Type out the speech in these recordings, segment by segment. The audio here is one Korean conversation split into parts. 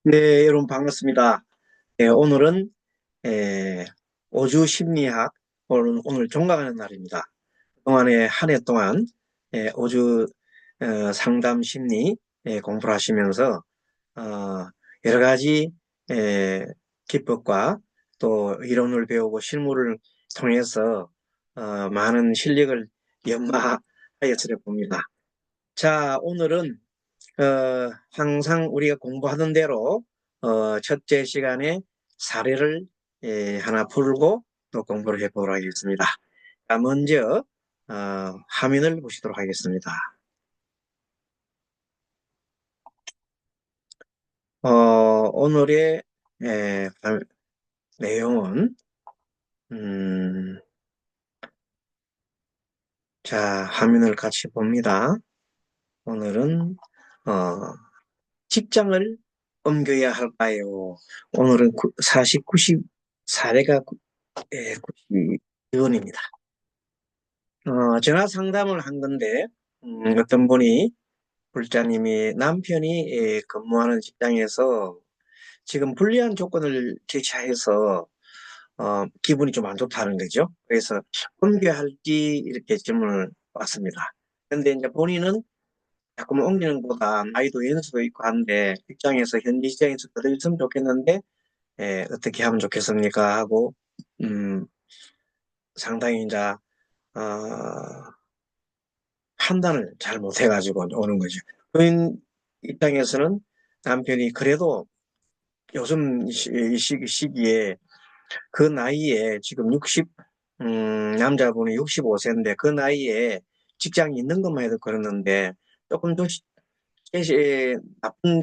네, 여러분 반갑습니다. 오늘은 에, 오주 심리학, 오늘 종강하는 날입니다. 그동안에 한 해 동안 오주 상담 심리 공부를 하시면서 어, 여러 가지 에, 기법과 또 이론을 배우고 실무를 통해서 많은 실력을 연마하였으려 봅니다. 자, 오늘은 항상 우리가 공부하던 대로 첫째 시간에 사례를 하나 풀고 또 공부를 해보도록 하겠습니다. 자, 먼저 어, 화면을 보시도록 하겠습니다. 오늘의 내용은 음, 자, 화면을 같이 봅니다. 오늘은 어, 직장을 옮겨야 할까요? 오늘은 90 사례가 92원입니다. 전화 상담을 한 건데, 어떤 분이, 불자님이 남편이 근무하는 직장에서 지금 불리한 조건을 제시해서, 기분이 좀 안 좋다는 거죠. 그래서 옮겨야 할지 이렇게 질문을 왔습니다. 근데 이제 본인은 자꾸 옮기는 것보다 나이도 연수도 있고 한데, 직장에서, 현지 직장에서 그대로 있으면 좋겠는데, 어떻게 하면 좋겠습니까? 하고, 음, 상당히 이제, 어, 판단을 잘 못해가지고 오는 거죠. 부인 입장에서는 남편이 그래도 요즘 시기에 그 나이에 지금 남자분이 65세인데 그 나이에 직장이 있는 것만 해도 그러는데 조금 더 나쁜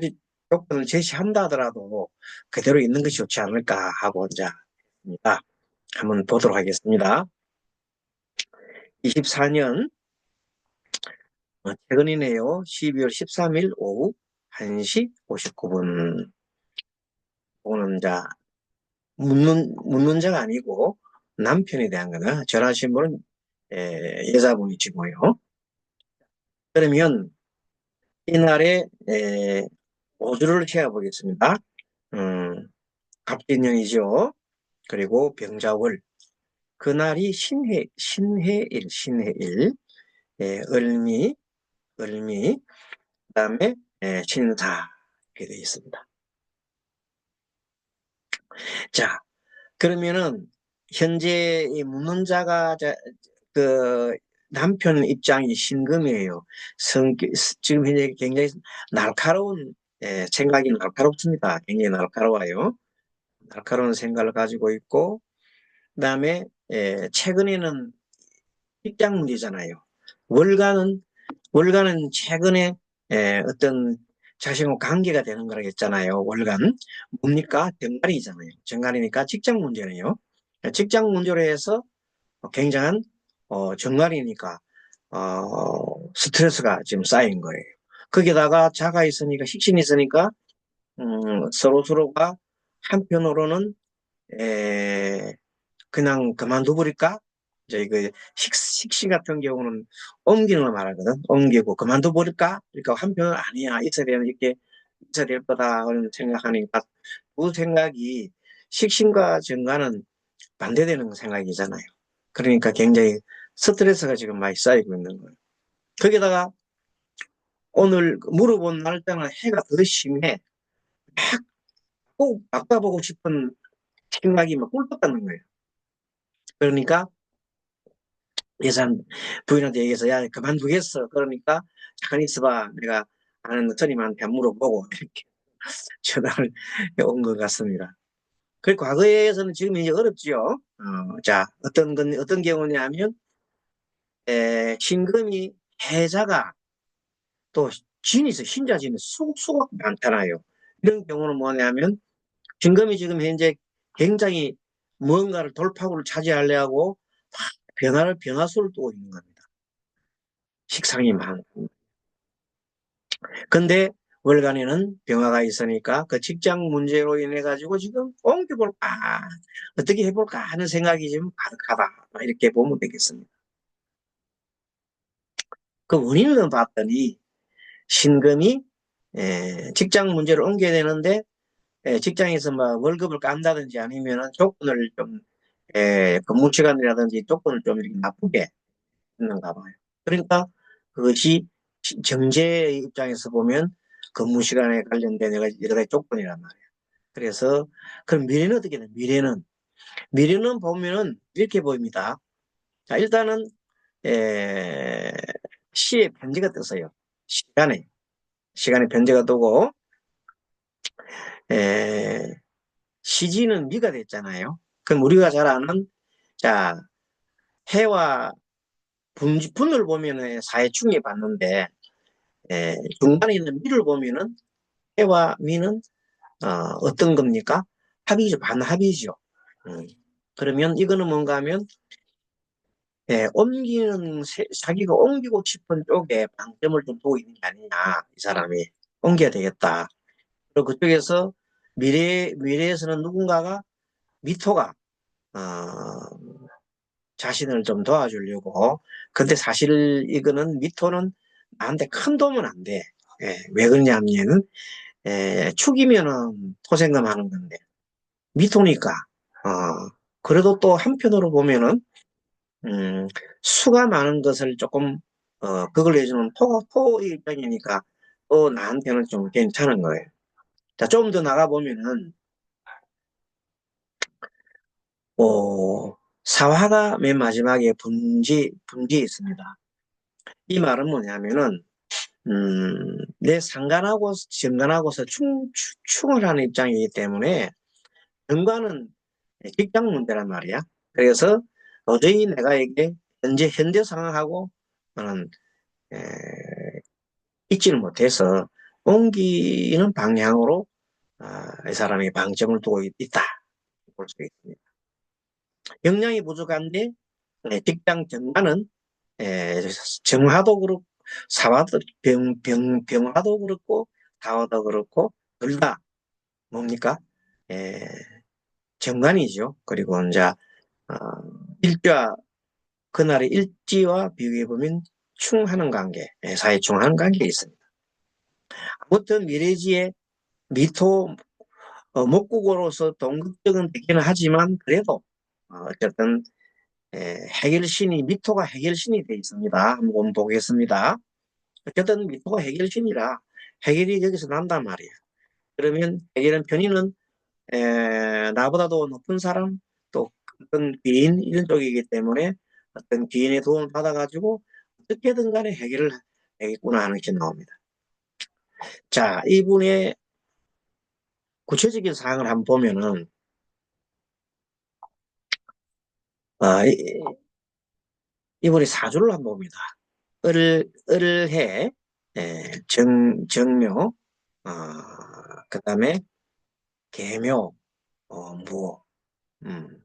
조건을 제시한다 하더라도 그대로 있는 것이 좋지 않을까 하고 이제 있습니다. 한번 보도록 하겠습니다. 24년 최근이네요. 12월 13일 오후 1시 59분. 오는 자, 묻는 자가 아니고 남편에 대한 거다. 전화하신 분은 여자분이시고요. 그러면 이날에 5주를 채워보겠습니다. 음, 갑진년이죠. 그리고 병자월. 그날이 신해일, 을미, 그 다음에 신사, 이렇게 되어 있습니다. 자, 그러면은 현재 이 묻는 자가 그 남편 입장이 신금이에요. 지금 현재 굉장히 날카로운 생각이 날카롭습니다. 굉장히 날카로워요. 날카로운 생각을 가지고 있고 그다음에 최근에는 직장 문제잖아요. 월가는 월가는 최근에 어떤 자신과 관계가 되는 거라 했잖아요. 월간 뭡니까? 정갈이잖아요. 정갈이니까 직장 문제네요. 직장 문제로 해서 굉장한 정갈이니까 스트레스가 지금 쌓인 거예요. 거기다가 자가 있으니까 식신이 있으니까 서로 서로가 한편으로는 에, 그냥 그만둬버릴까? 이제 그 식시 같은 경우는 옮기는 걸 말하거든. 옮기고 그만둬버릴까? 그러니까 한편은 아니야. 있어야 되는 이렇게 있어야 될 거다. 그런 생각하니까 그 생각이 식신과 정과는 반대되는 생각이잖아요. 그러니까 굉장히 스트레스가 지금 많이 쌓이고 있는 거예요. 거기다가 오늘 물어본 날짜는 해가 더 심해. 꼭 바꿔보고 싶은 생각이 막 꿀떡 같는 거예요. 그러니까 예산 부인한테 얘기해서 야 그만두겠어. 그러니까 잠깐 있어봐. 내가 아는 선임한테 물어보고 이렇게 전화를 온 것 같습니다. 그 과거에서는 지금 이제 어렵지요. 자 어떤 경우냐면 신금이 해자가 또 진이 있어 신자진이 수가 많잖아요. 이런 경우는 뭐냐면 신금이 지금 현재 굉장히 무언가를 돌파구를 차지하려고 변화수를 두고 있는 겁니다. 식상이 많고. 근데 월간에는 병화가 있으니까 그 직장 문제로 인해 가지고 지금 옮겨볼까 어떻게 해볼까 하는 생각이 좀 가득하다 이렇게 보면 되겠습니다. 그 원인을 봤더니 신금이 직장 문제를 옮겨야 되는데 직장에서 뭐 월급을 깐다든지 아니면은 조건을 좀, 근무 시간이라든지 조건을 좀 이렇게 나쁘게 했는가 봐요. 그러니까 그것이 정제 입장에서 보면 근무 시간에 관련된 여러 가지 조건이란 말이에요. 그래서 그럼 미래는 어떻게 돼? 미래는 보면은 이렇게 보입니다. 자, 일단은 에, 시에 편제가 떴어요. 시간에 편제가 뜨고 에, 시지는 미가 됐잖아요. 그럼 우리가 잘 아는 자 해와 분을 보면은 사회충에 받는데 중간에 있는 미를 보면은 해와 미는 어떤 겁니까? 합이죠. 반합이죠. 음. 그러면 이거는 뭔가 하면 자기가 옮기고 싶은 쪽에 방점을 좀 두고 있는 게 아니냐, 이 사람이. 옮겨야 되겠다. 그리고 그쪽에서 미래에서는 누군가가, 미토가, 어, 자신을 좀 도와주려고. 근데 사실 이거는 미토는 나한테 큰 도움은 안 돼. 왜 그러냐면은, 축이면은 토생금 하는 건데, 미토니까, 그래도 또 한편으로 보면은, 음, 수가 많은 것을 조금, 그걸 해주는 토 입장이니까, 또 나한테는 좀 괜찮은 거예요. 자, 좀 더 나가보면은, 사화가 맨 마지막에 분지에 있습니다. 이 말은 뭐냐면은, 내 상관하고, 정관하고서 충을 하는 입장이기 때문에, 정관은 직장 문제란 말이야. 그래서 도저히 내가 이게 현재 상황하고, 는 잊지는 못해서 옮기는 방향으로 이 사람이 방점을 두고 있다 볼 수 있습니다. 역량이 부족한데 직장 정관은 정화도 그렇고 사화도 병화도 그렇고 사화도 그렇고 둘 다 뭡니까? 에, 정관이죠. 그리고 이제 어, 일자 그날의 일지와 비교해 보면 충하는 관계, 사회충하는 관계가 있습니다. 아무튼 미래지의 미토 목국어로서 동극적은 되기는 하지만 그래도 어쨌든 해결신이 미토가 해결신이 되어 있습니다. 한번 보겠습니다. 어쨌든 미토가 해결신이라 해결이 여기서 난단 말이에요. 그러면 해결은 편의는 나보다도 높은 사람 또 어떤 귀인 이런 쪽이기 때문에 어떤 귀인의 도움을 받아가지고 어떻게든 간에 해결을 하겠구나 하는 게 나옵니다. 자, 이분의 구체적인 사항을 한번 보면은 어, 이분이 사주를 한번 봅니다. 을해, 정묘, 그 다음에 계묘, 무, 음,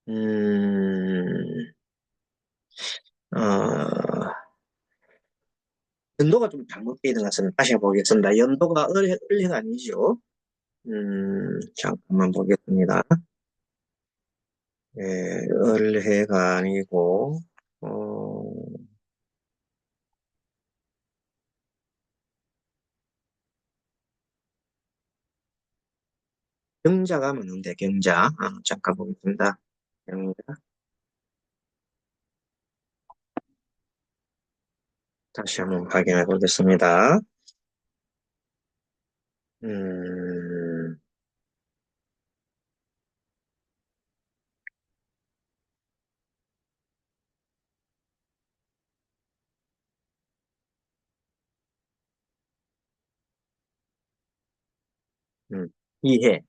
음, 어, 연도가 좀 잘못되어 있는 것 같습니다. 다시 한번 보겠습니다. 연도가 을해가 아니죠. 잠깐만 보겠습니다. 을해가 아니고, 어, 경자가 맞는데, 경자. 잠깐 보겠습니다. 경자. 다시 한번 확인해 보겠습니다. 음, 이해.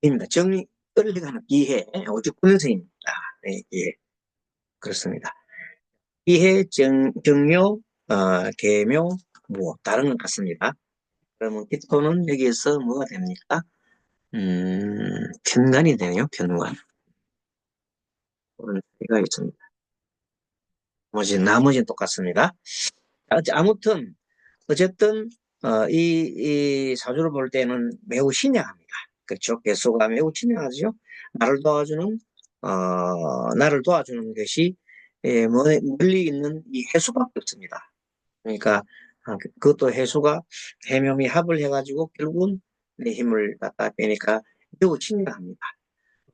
입니다. 끌려가는 기해, 59년생입니다. 네, 예, 그렇습니다. 기해, 정묘, 계묘, 뭐, 다른 것 같습니다. 그러면 기토는 여기에서 뭐가 됩니까? 편관이 되네요, 편관. 그런 얘기가 있습니다. 나머지는 똑같습니다. 아무튼, 어쨌든, 이 사주를 볼 때는 매우 신약합니다. 그렇죠? 개수가 매우 신약하죠? 나를 도와주는, 나를 도와주는 것이, 멀리 있는 이 해수밖에 없습니다. 그러니까, 그것도 해수가 해묘미 합을 해가지고 결국은 내 힘을 갖다 빼니까 매우 신약합니다.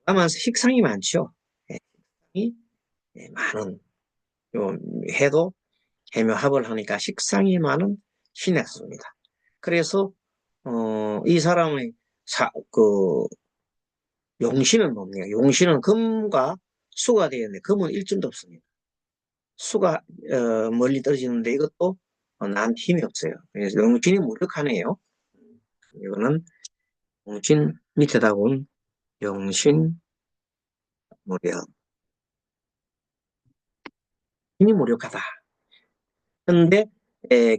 다만 식상이 많죠. 예, 식상이 많은, 요, 해도 해묘합을 하니까 식상이 많은 신약수입니다. 그래서 이 사람의 용신은 뭡니까? 용신은 금과 수가 되어 있는데 금은 일점도 없습니다. 수가 멀리 떨어지는데 이것도 난 힘이 없어요. 그래서 용신이 무력하네요. 이거는 용신 밑에다 본 용신 무력. 힘이 무력하다. 근데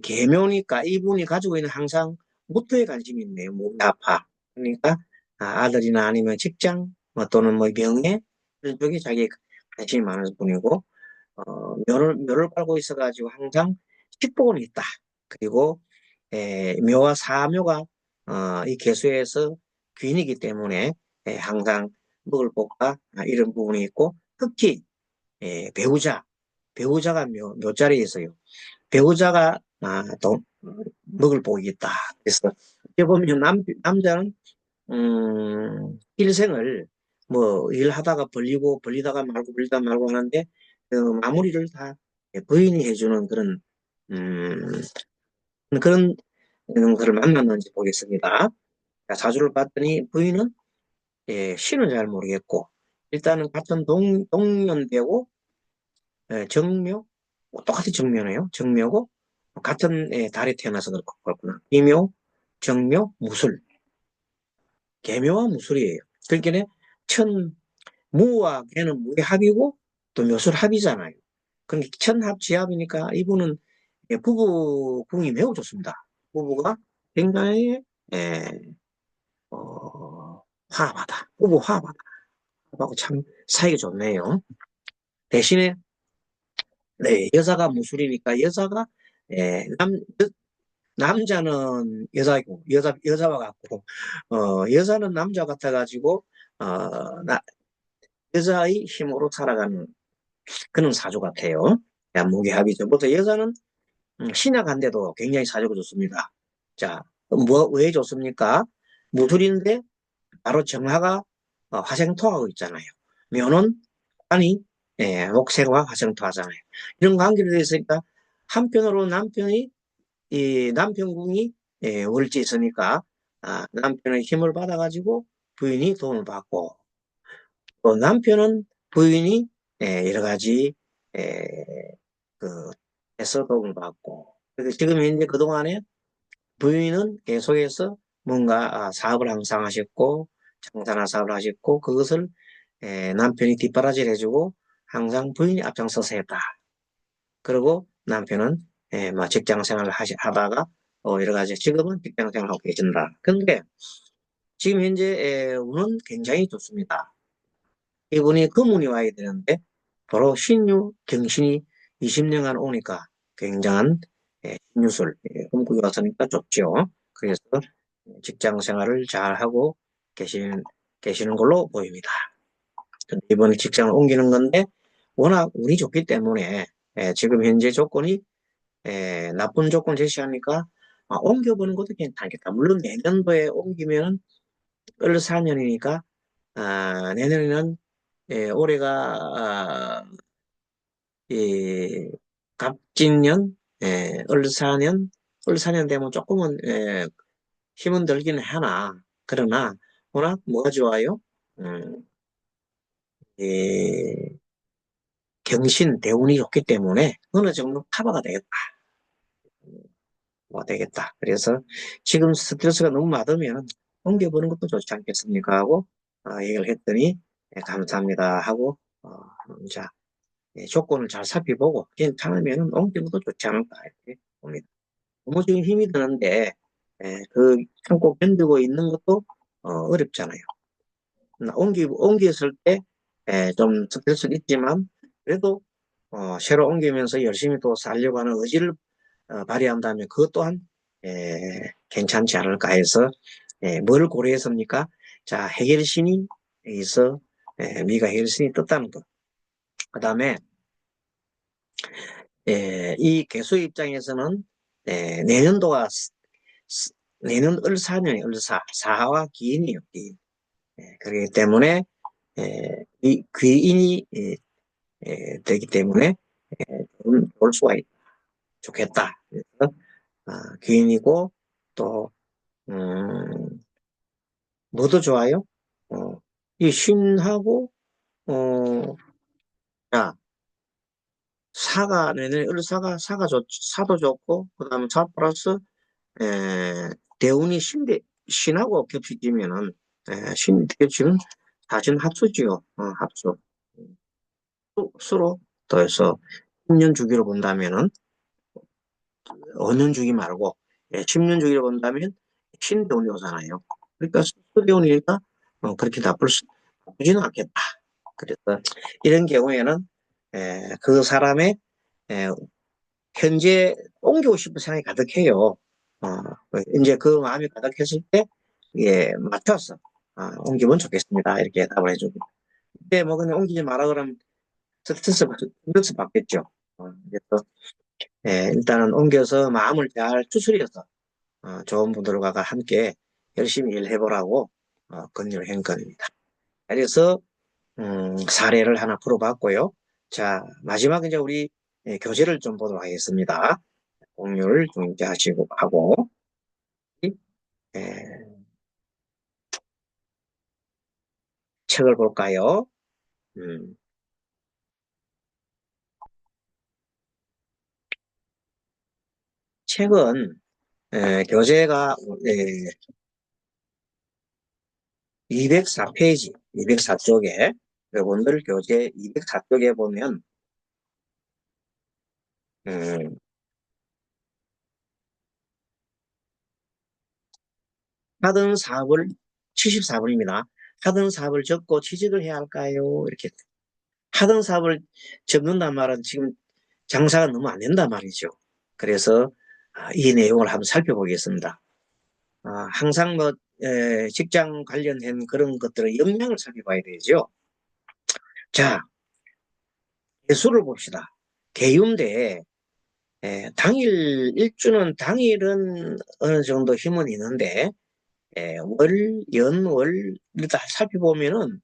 계묘니까 이분이 가지고 있는 항상 모토에 관심이 있네요. 몸이 아파. 그러니까 아들이나 아니면 직장 뭐 또는 뭐 명예 이런 쪽에 자기 관심이 많은 분이고 묘를 깔고 있어가지고 항상 식복은 있다. 그리고 묘와 사묘가 이 개수에서 귀인이기 때문에 항상 먹을 복과 이런 부분이 있고 특히 배우자가 묘자리에 있어요. 배우자가 먹을 복이 있다. 그래서 어떻게 보면 남자는 일생을 뭐 일하다가 벌리다가 말고 벌리다가 말고 하는데 마무리를 다 부인이 해주는 음, 그런 것을 만났는지 보겠습니다. 자, 사주를 봤더니 부인은 신은 잘 모르겠고 일단은 같은 동년되고 정묘 똑같이 정묘네요. 정묘고 같은 달에 태어나서 그렇구나. 이묘, 정묘, 무술, 계묘와 무술이에요. 그러니까 무와 개는 무의 합이고 또 묘술 합이잖아요. 그러니까 천합지합이니까 이분은 부부궁이 매우 좋습니다. 부부가 굉장히 예, 화합하다. 부부 화합하다. 하고 참 사이가 좋네요. 대신에 네, 여자가 무술이니까 여자가 예, 남자는 여자이고 여자와 같고 여자는 남자 같아가지고 여자의 힘으로 살아가는 그런 사주 같아요. 무게합이죠. 보통 여자는 신약한데도 굉장히 사주가 좋습니다. 자, 왜 좋습니까? 무술인데 바로 정화가 화생토하고 있잖아요. 묘는 아니 목생과 화생토하잖아요. 이런 관계로 되어 있으니까 한편으로 이 남편궁이 월지 있으니까 남편의 힘을 받아가지고 부인이 도움을 받고 또 남편은 부인이 여러 가지 에, 그 해서 도움을 받고 그래서 지금 현재 그동안에 부인은 계속해서 뭔가 사업을 항상 하셨고 장사나 사업을 하셨고 그것을 남편이 뒷바라지를 해주고 항상 부인이 앞장서서 했다. 그리고 남편은 뭐 직장 생활을 하다가 여러 가지 지금은 직장 생활을 하고 계신다. 근데 지금 현재 운은 굉장히 좋습니다. 이분이 금운이 와야 되는데 바로 신유 경신이 20년간 오니까 굉장한 신유술 금국이 왔으니까 좋죠. 그래서 직장 생활을 잘 하고 계시는 걸로 보입니다. 이번에 직장을 옮기는 건데 워낙 운이 좋기 때문에 지금 현재 조건이 나쁜 조건 제시하니까 옮겨보는 것도 괜찮겠다. 물론 내년도에 옮기면 을사년이니까 내년에는 올해가 이 갑진년, 을사년 되면 조금은 힘은 들기는 하나 그러나 워낙 뭐가 좋아요? 음, 이 경신 대운이 좋기 때문에 어느 정도 커버가 되겠다. 뭐 되겠다. 그래서 지금 스트레스가 너무 많으면 옮겨보는 것도 좋지 않겠습니까? 하고, 얘기를 했더니, 예, 감사합니다. 하고, 자, 예, 조건을 잘 살펴보고, 괜찮으면 옮기는 것도 좋지 않을까, 이렇게 봅니다. 부모적인 힘이 드는데, 예, 그 참고 견디고 있는 것도, 어렵잖아요. 옮겼을 때, 예, 좀 스트레스는 있지만, 그래도, 새로 옮기면서 열심히 또 살려고 하는 의지를 발휘한다면 그것 또한 괜찮지 않을까 해서 뭘 고려했습니까? 자, 해결신이 있어 미가 해결신이 떴다는 것. 그 다음에 이 개수 입장에서는 내년도가 내년 을사년이 을사 사화와 기인이요. 기인. 그렇기 때문에 이 귀인이 되기 때문에 좀 좋을 수가 좋겠다. 그래서 귀인이고 또 뭐도 좋아요? 이 신하고, 야, 사가, 내내 사도 좋고, 그 다음에 사 플러스, 대운이 신하고 겹치면은, 겹치면 사진 합수지요. 합수. 수로 더해서 10년 주기로 본다면은, 5년 주기 말고, 10년 주기로 본다면, 신대운이 오잖아요. 그러니까 수대운이니까, 그렇게 나쁘지는 않겠다. 그래서 이런 경우에는 그 사람의 에, 현재 옮기고 싶은 생각이 가득해요. 어, 이제 그 마음이 가득했을 때 맞춰서 옮기면 좋겠습니다. 이렇게 답을 해주고. 근데 뭐 그냥 옮기지 마라 그러면 스트레스 받겠죠. 그래서 일단은 옮겨서 마음을 잘 추스려서 좋은 분들과 함께 열심히 일해보라고 권유를 한 겁니다. 그래서 사례를 하나 풀어봤고요. 자, 마지막 이제 우리 교재를 좀 보도록 하겠습니다. 공유를 좀 이제 하고, 예, 책을 볼까요? 음, 책은, 교재가, 204페이지, 204쪽에, 여러분들 교재 204쪽에 보면, 음, 하던 사업을, 74번입니다. 하던 사업을 접고 취직을 해야 할까요? 이렇게. 하던 사업을 접는단 말은 지금 장사가 너무 안 된단 말이죠. 그래서 이 내용을 한번 살펴보겠습니다. 항상 뭐 직장 관련된 그런 것들의 역량을 살펴봐야 되죠. 자, 개수를 봅시다. 개유인데 당일 일주는 당일은 어느 정도 힘은 있는데 월, 연, 월을 다 살펴보면은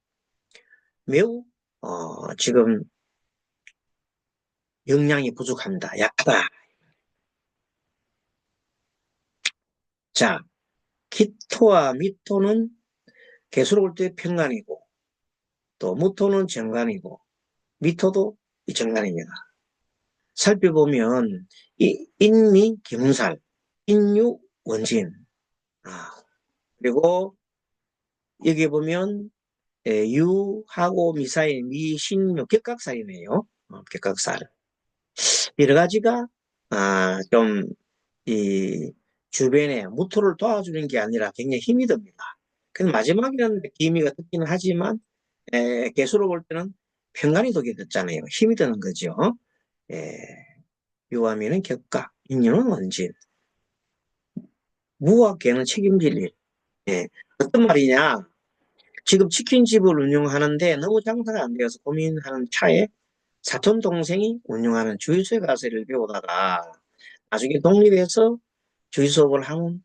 매우 지금 역량이 부족합니다. 약하다. 자, 기토와 미토는 개수로 볼 때 평간이고 또 무토는 정간이고 미토도 이 정간입니다. 살펴보면 이 인미 김살, 인유 원진, 그리고 여기 보면 유하고 미사일 미신묘 격각살이네요. 격각살. 여러 가지가 좀 이 주변에 무토를 도와주는 게 아니라 굉장히 힘이 듭니다. 그 마지막에는 기미가 듣기는 하지만 개수로 볼 때는 평간이 독이 듣잖아요. 힘이 드는 거죠. 예, 유하미는 격각, 인유는 원진, 무와 개는 책임질 일. 예, 어떤 말이냐? 지금 치킨집을 운영하는데 너무 장사가 안 되어서 고민하는 차에 사촌 동생이 운영하는 주유소에 가서 를 배우다가 나중에 독립해서 주유소업을 하면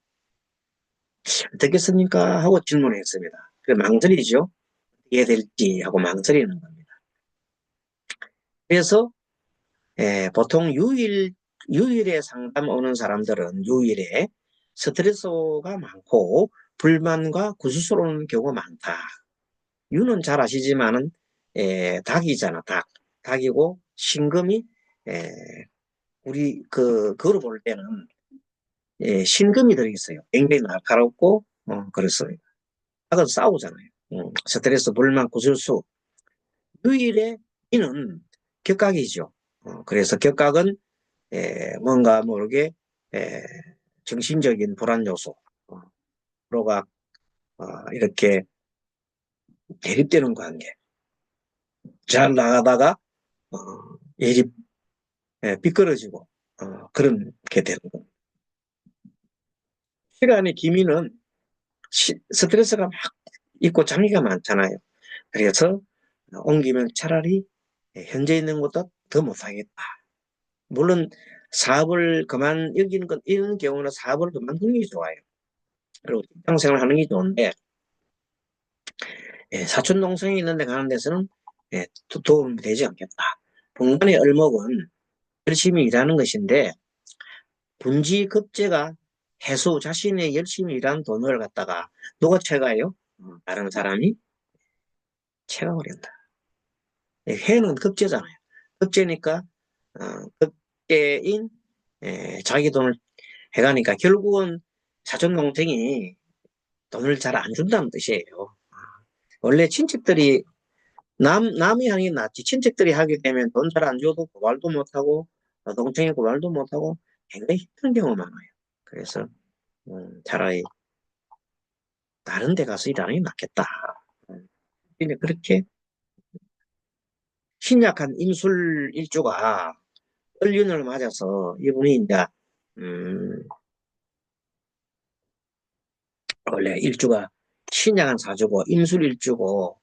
어떻겠습니까? 하고 질문했습니다. 그 망설이죠. 이해 될지 하고 망설이는 겁니다. 그래서 보통 유일에 상담 오는 사람들은 유일에 스트레스가 많고 불만과 구술스러운 경우가 많다. 유는 잘 아시지만은 닭이잖아, 닭. 닭이고 신금이 에, 우리 그거로 볼 때는 신금이 들어있어요. 굉장히 날카롭고 그렇습니다. 각은 싸우잖아요. 스트레스, 불만, 구설수. 유일의 이는 격각이죠. 그래서 격각은 뭔가 모르게 정신적인 불안 요소, 로가 이렇게 대립되는 관계. 잘 나가다가 어, 일이 삐뚤어지고 그렇게 되는 겁니다. 시간의 기미는 스트레스가 막 있고 장기가 많잖아요. 그래서 옮기면 차라리 현재 있는 것도 더 못하겠다. 물론 사업을 여기는 건 이런 경우는 사업을 그만두는 게 좋아요. 그리고 직장 생활 하는 게 좋은데 사촌 동생이 있는데 가는 데서는 도움이 되지 않겠다. 분간의 얼목은 열심히 일하는 것인데 분지급제가 해수 자신의 열심히 일한 돈을 갖다가 누가 채가요? 다른 사람이 채가버린다. 해는 급제잖아요. 급제니까 급제인 자기 돈을 해가니까 결국은 사촌 동생이 돈을 잘 안 준다는 뜻이에요. 원래 친척들이 남이 하는 게 낫지. 친척들이 하게 되면 돈 잘 안 줘도 고발도 못하고 동생이 고발도 못하고 굉장히 힘든 경우가 많아요. 그래서 차라리 다른 데 가서 일하는 게 낫겠다. 근데 그렇게 신약한 임술 일주가 을륜을 맞아서 이분이 이제 음, 원래 일주가 신약한 사주고 임술 일주고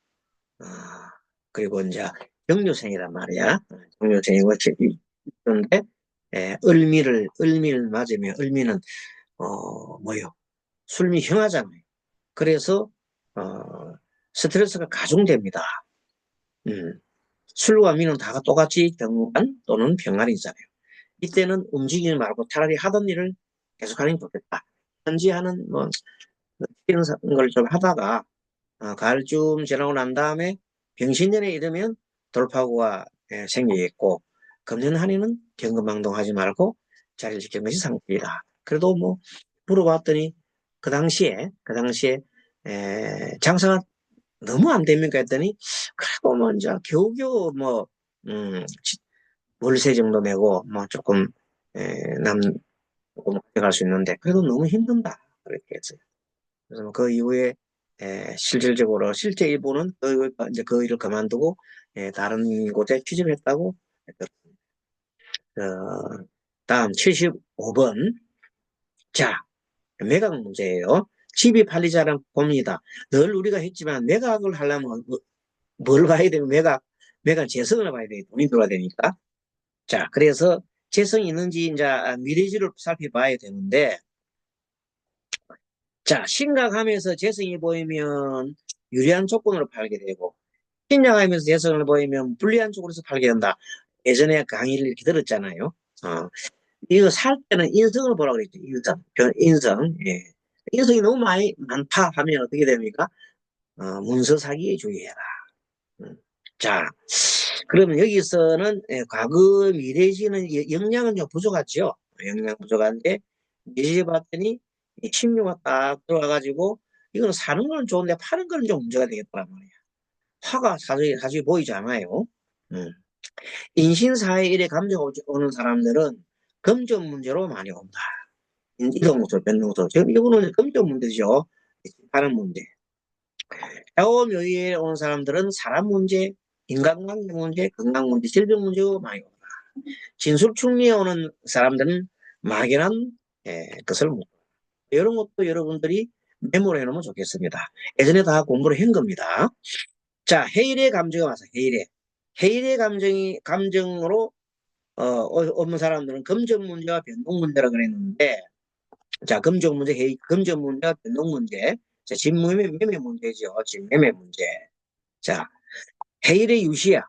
그리고 이제 경묘생이란 말이야. 경묘생이고 그런데 을미를 맞으면 을미는 뭐요? 술미 형하잖아요. 그래서 스트레스가 가중됩니다. 음, 술과 미는 다 똑같이 경관 또는 병간이잖아요. 이때는 움직이지 말고 차라리 하던 일을 계속하는 게 좋겠다. 현지 하는 뭐 이런 걸 좀 하다가 가을쯤 지나고 난 다음에 병신년에 이르면 돌파구가 생기겠고 금년 한해는 경금망동하지 말고 자리를 지키는 것이 상책이다. 그래도 뭐 물어봤더니 그 당시에 장사가 너무 안 됩니까 했더니 그래도 뭐 이제 겨우겨우 뭐 월세 정도 내고 뭐 조금 남 조금 가져갈 수 있는데 그래도 너무 힘든다 그렇게 했어요. 그래서 그 이후에 실질적으로 실제 일부는 이제 그 일을 그만두고 다른 곳에 취직했다고 했거든요. 다음 75번. 자, 매각 문제예요. 집이 팔리자는 봅니다. 늘 우리가 했지만 매각을 하려면 뭘 봐야 되면 매각 재성을 봐야 돼요. 돈이 들어야 되니까. 자, 그래서 재성이 있는지 이제 미래지를 살펴봐야 되는데 자, 심각하면서 재성이 보이면 유리한 조건으로 팔게 되고 신약하면서 재성을 보이면 불리한 쪽으로서 팔게 된다. 예전에 강의를 이렇게 들었잖아요. 이거 살 때는 인성을 보라고 그랬죠. 인성. 예. 인성이 너무 많다 하면 어떻게 됩니까? 문서 사기에 주의해라. 음. 자, 그러면 여기서는 과거 미래지는 영양은 좀 부족하죠. 영양 부족한데 미래지 봤더니 신묘가 딱 들어와가지고 이거는 사는 건 좋은데 파는 건 좀 문제가 되겠단 말이야. 화가 사실 보이지 않아요. 음. 인신사회 일에 감정 오는 사람들은 금전 문제로 많이 온다. 이동소, 변동소. 지금 이거는 금전 문제죠. 하는 문제. 좌우묘의에 온 사람들은 사람 문제, 인간관계 문제, 건강 문제, 질병 문제가 많이 온다. 진술충리에 오는 사람들은 막연한 것을 못. 이런 것도 여러분들이 메모를 해놓으면 좋겠습니다. 예전에 다 공부를 한 겁니다. 자, 해일의 감정이 와서 해일의 감정으로 없는 사람들은 금전 문제와 변동 문제라 그랬는데, 자, 금전 문제와 변동 문제, 자, 매매 문제죠. 진매매 문제. 자, 해일의 유시야.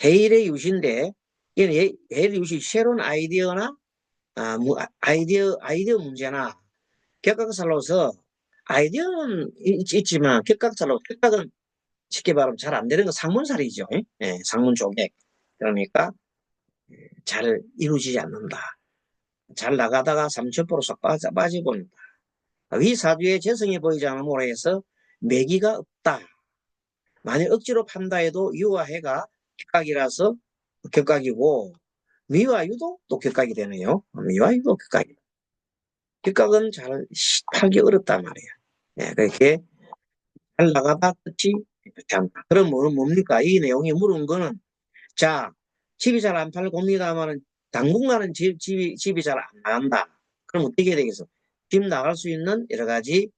해일의 유시인데, 이게 해일의 유시 새로운 아이디어나, 아이디어 문제나, 격각살로서 아이디어는 있지만, 격각은 쉽게 말하면 잘 안 되는 건 상문살이죠. 예, 상문 조객. 그러니까 잘 이루어지지 않는다. 잘 나가다가 삼천포로 쏙 빠지고 있다. 위 사주에 재성이 보이지 않음으로 해서 매기가 없다. 만약 억지로 판다 해도 유와 해가 격각이라서 격각이고 미와 유도 또 격각이 되네요. 미와 유도 격각이다. 격각은 잘 팔기 어렵단 말이에요. 예, 그렇게 잘 나가다 끝이 좋지 않다. 그럼 뭡니까? 이 내용이 물은 거는 자, 집이 잘 안 팔고입니다만은 당분간은 집이 잘 안 나간다. 그럼 어떻게 해야 되겠어? 집 나갈 수 있는 여러 가지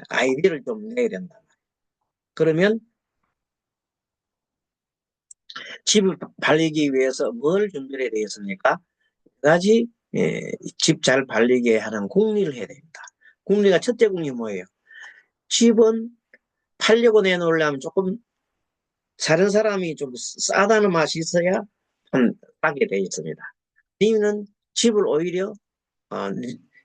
아이디어를 좀 내야 된다. 그러면 집을 팔리기 위해서 뭘 준비해야 되겠습니까? 여러 가지 집 잘 팔리게 하는 공리를 해야 됩니다. 공리가 첫째 공리 뭐예요? 집은 팔려고 내놓으려면 조금 다른 사람이 좀 싸다는 맛이 있어야 싸게 되어 있습니다. 아니면 집을 오히려 어,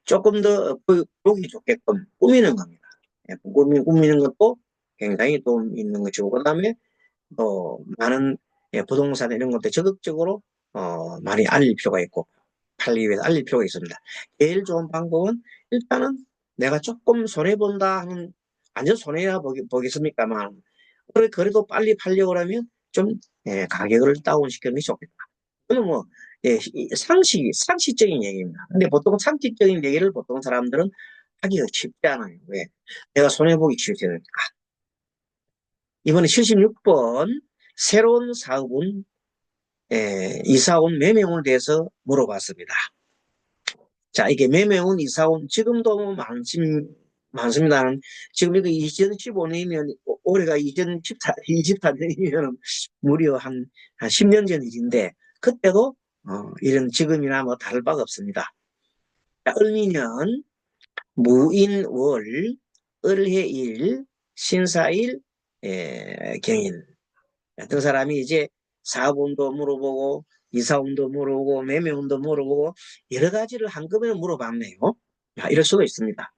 조금 더 보기 좋게끔 꾸미는 겁니다. 예, 꾸미는 것도 굉장히 도움 있는 것이고, 그 다음에 또 많은 부동산 이런 것도 적극적으로 많이 알릴 필요가 있고, 팔기 위해서 알릴 필요가 있습니다. 제일 좋은 방법은 일단은 내가 조금 손해본다 하는, 완전 손해야 보겠습니까만, 그래도 빨리 팔려고 하면 좀 가격을 다운시키는 게 좋겠다. 그건 뭐 상식적인 얘기입니다. 근데 보통 상식적인 얘기를 보통 사람들은 하기가 쉽지 않아요. 왜? 내가 손해보기 싫으니까. 이번에 76번 새로운 사업은 이사온 매매운에 대해서 물어봤습니다. 자, 이게 매매운 이사온 지금도 뭐 많습니다. 지금 이거 2015년이면 올해가 2024년이면 무려 한 10년 전 일인데 그때도 이런 지금이나 뭐 다를 바가 없습니다. 을미년 무인월 을해일 신사일 경인 어떤 사람이 이제 사업운도 물어보고 이사운도 물어보고 매매운도 물어보고 여러 가지를 한꺼번에 물어봤네요. 이럴 수가 있습니다.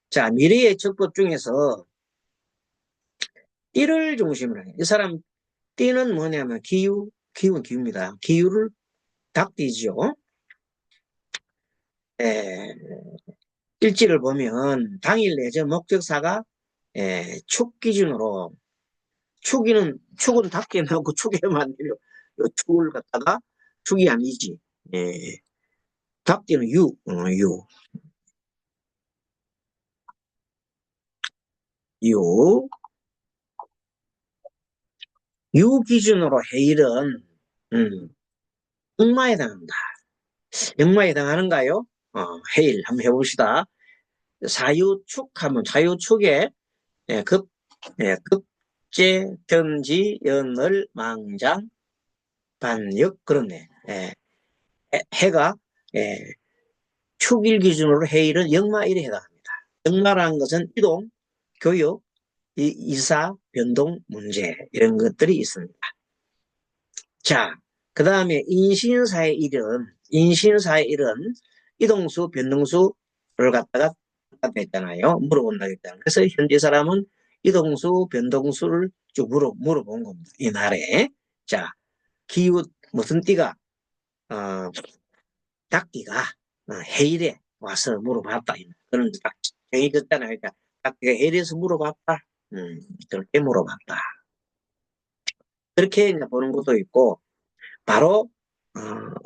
자, 미래의 적법 중에서 띠를 중심으로 해요. 이 사람 띠는 뭐냐면 기운 기우입니다. 기우를 닭띠죠. 일지를 보면 당일 내전 목적사가 축 기준으로 축은 닭게 나오고 축에만 축을 갖다가 축이 아니지. 닭띠는 유. 유 기준으로 해일은 역마에 해당합니다. 역마에 해당하는가요? 해일 한번 해봅시다. 사유축 하면 사유축에 급제, 견지, 연을, 망장, 반역 그렇네. 해가 축일 기준으로 해일은 역마일에 해당합니다. 역마라는 것은 이동, 교육, 이사, 변동, 문제 이런 것들이 있습니다. 자, 그 다음에 인신사의 일은 이동수, 변동수를 갖다가 했잖아요. 물어본다 했잖아요. 그래서 현재 사람은 이동수, 변동수를 쭉 물어본 겁니다. 이 날에. 자, 기후, 무슨 띠가, 닭띠가 해일에 와서 물어봤다. 그런 딱 정해졌잖아요. 그러니까 닭띠가 해일에서 물어봤다. 그렇게 물어봤다. 그렇게 이제 보는 것도 있고, 바로,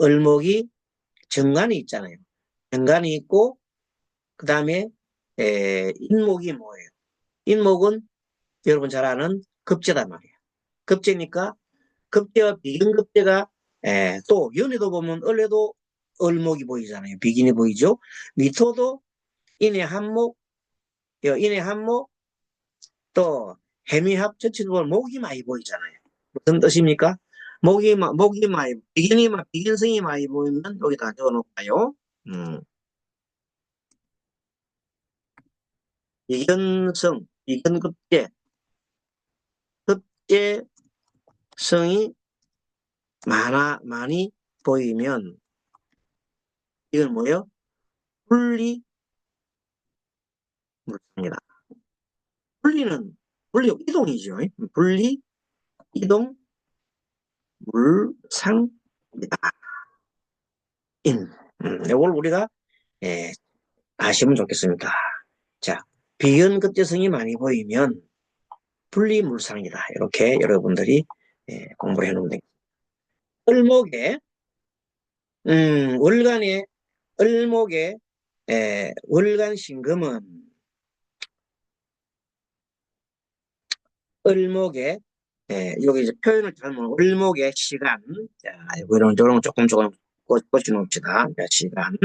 을목이 정관이 있잖아요. 정관이 있고, 그 다음에, 인목이 뭐예요? 인목은 여러분 잘 아는 급제단 말이에요. 급제니까, 급제와 비근급제가, 또, 연애도 보면, 을에도 을목이 보이잖아요. 비긴이 보이죠? 미토도 인의 한목, 인의 한목, 또, 해미합 전체도 보면 목이 많이 보이잖아요. 무슨 뜻입니까? 목이 많이, 비견성이 많이 보이면 여기다 적어 놓을까요? 비견성, 비견급제, 급제성이 많이 보이면, 이건 뭐예요? 분리, 물입니다. 분리, 이동이죠. 분리, 이동, 물상입니다. 이걸 우리가, 예, 아시면 좋겠습니다. 자, 비연 급제성이 많이 보이면 분리물상이다. 이렇게 여러분들이 공부를 해놓으면 됩니다. 을목에 월간의 을목의 월간 신금은 을목의 여기 이제 표현을 잘못 을목의 시간 자 이런 조금 꽂혀놓읍시다. 시간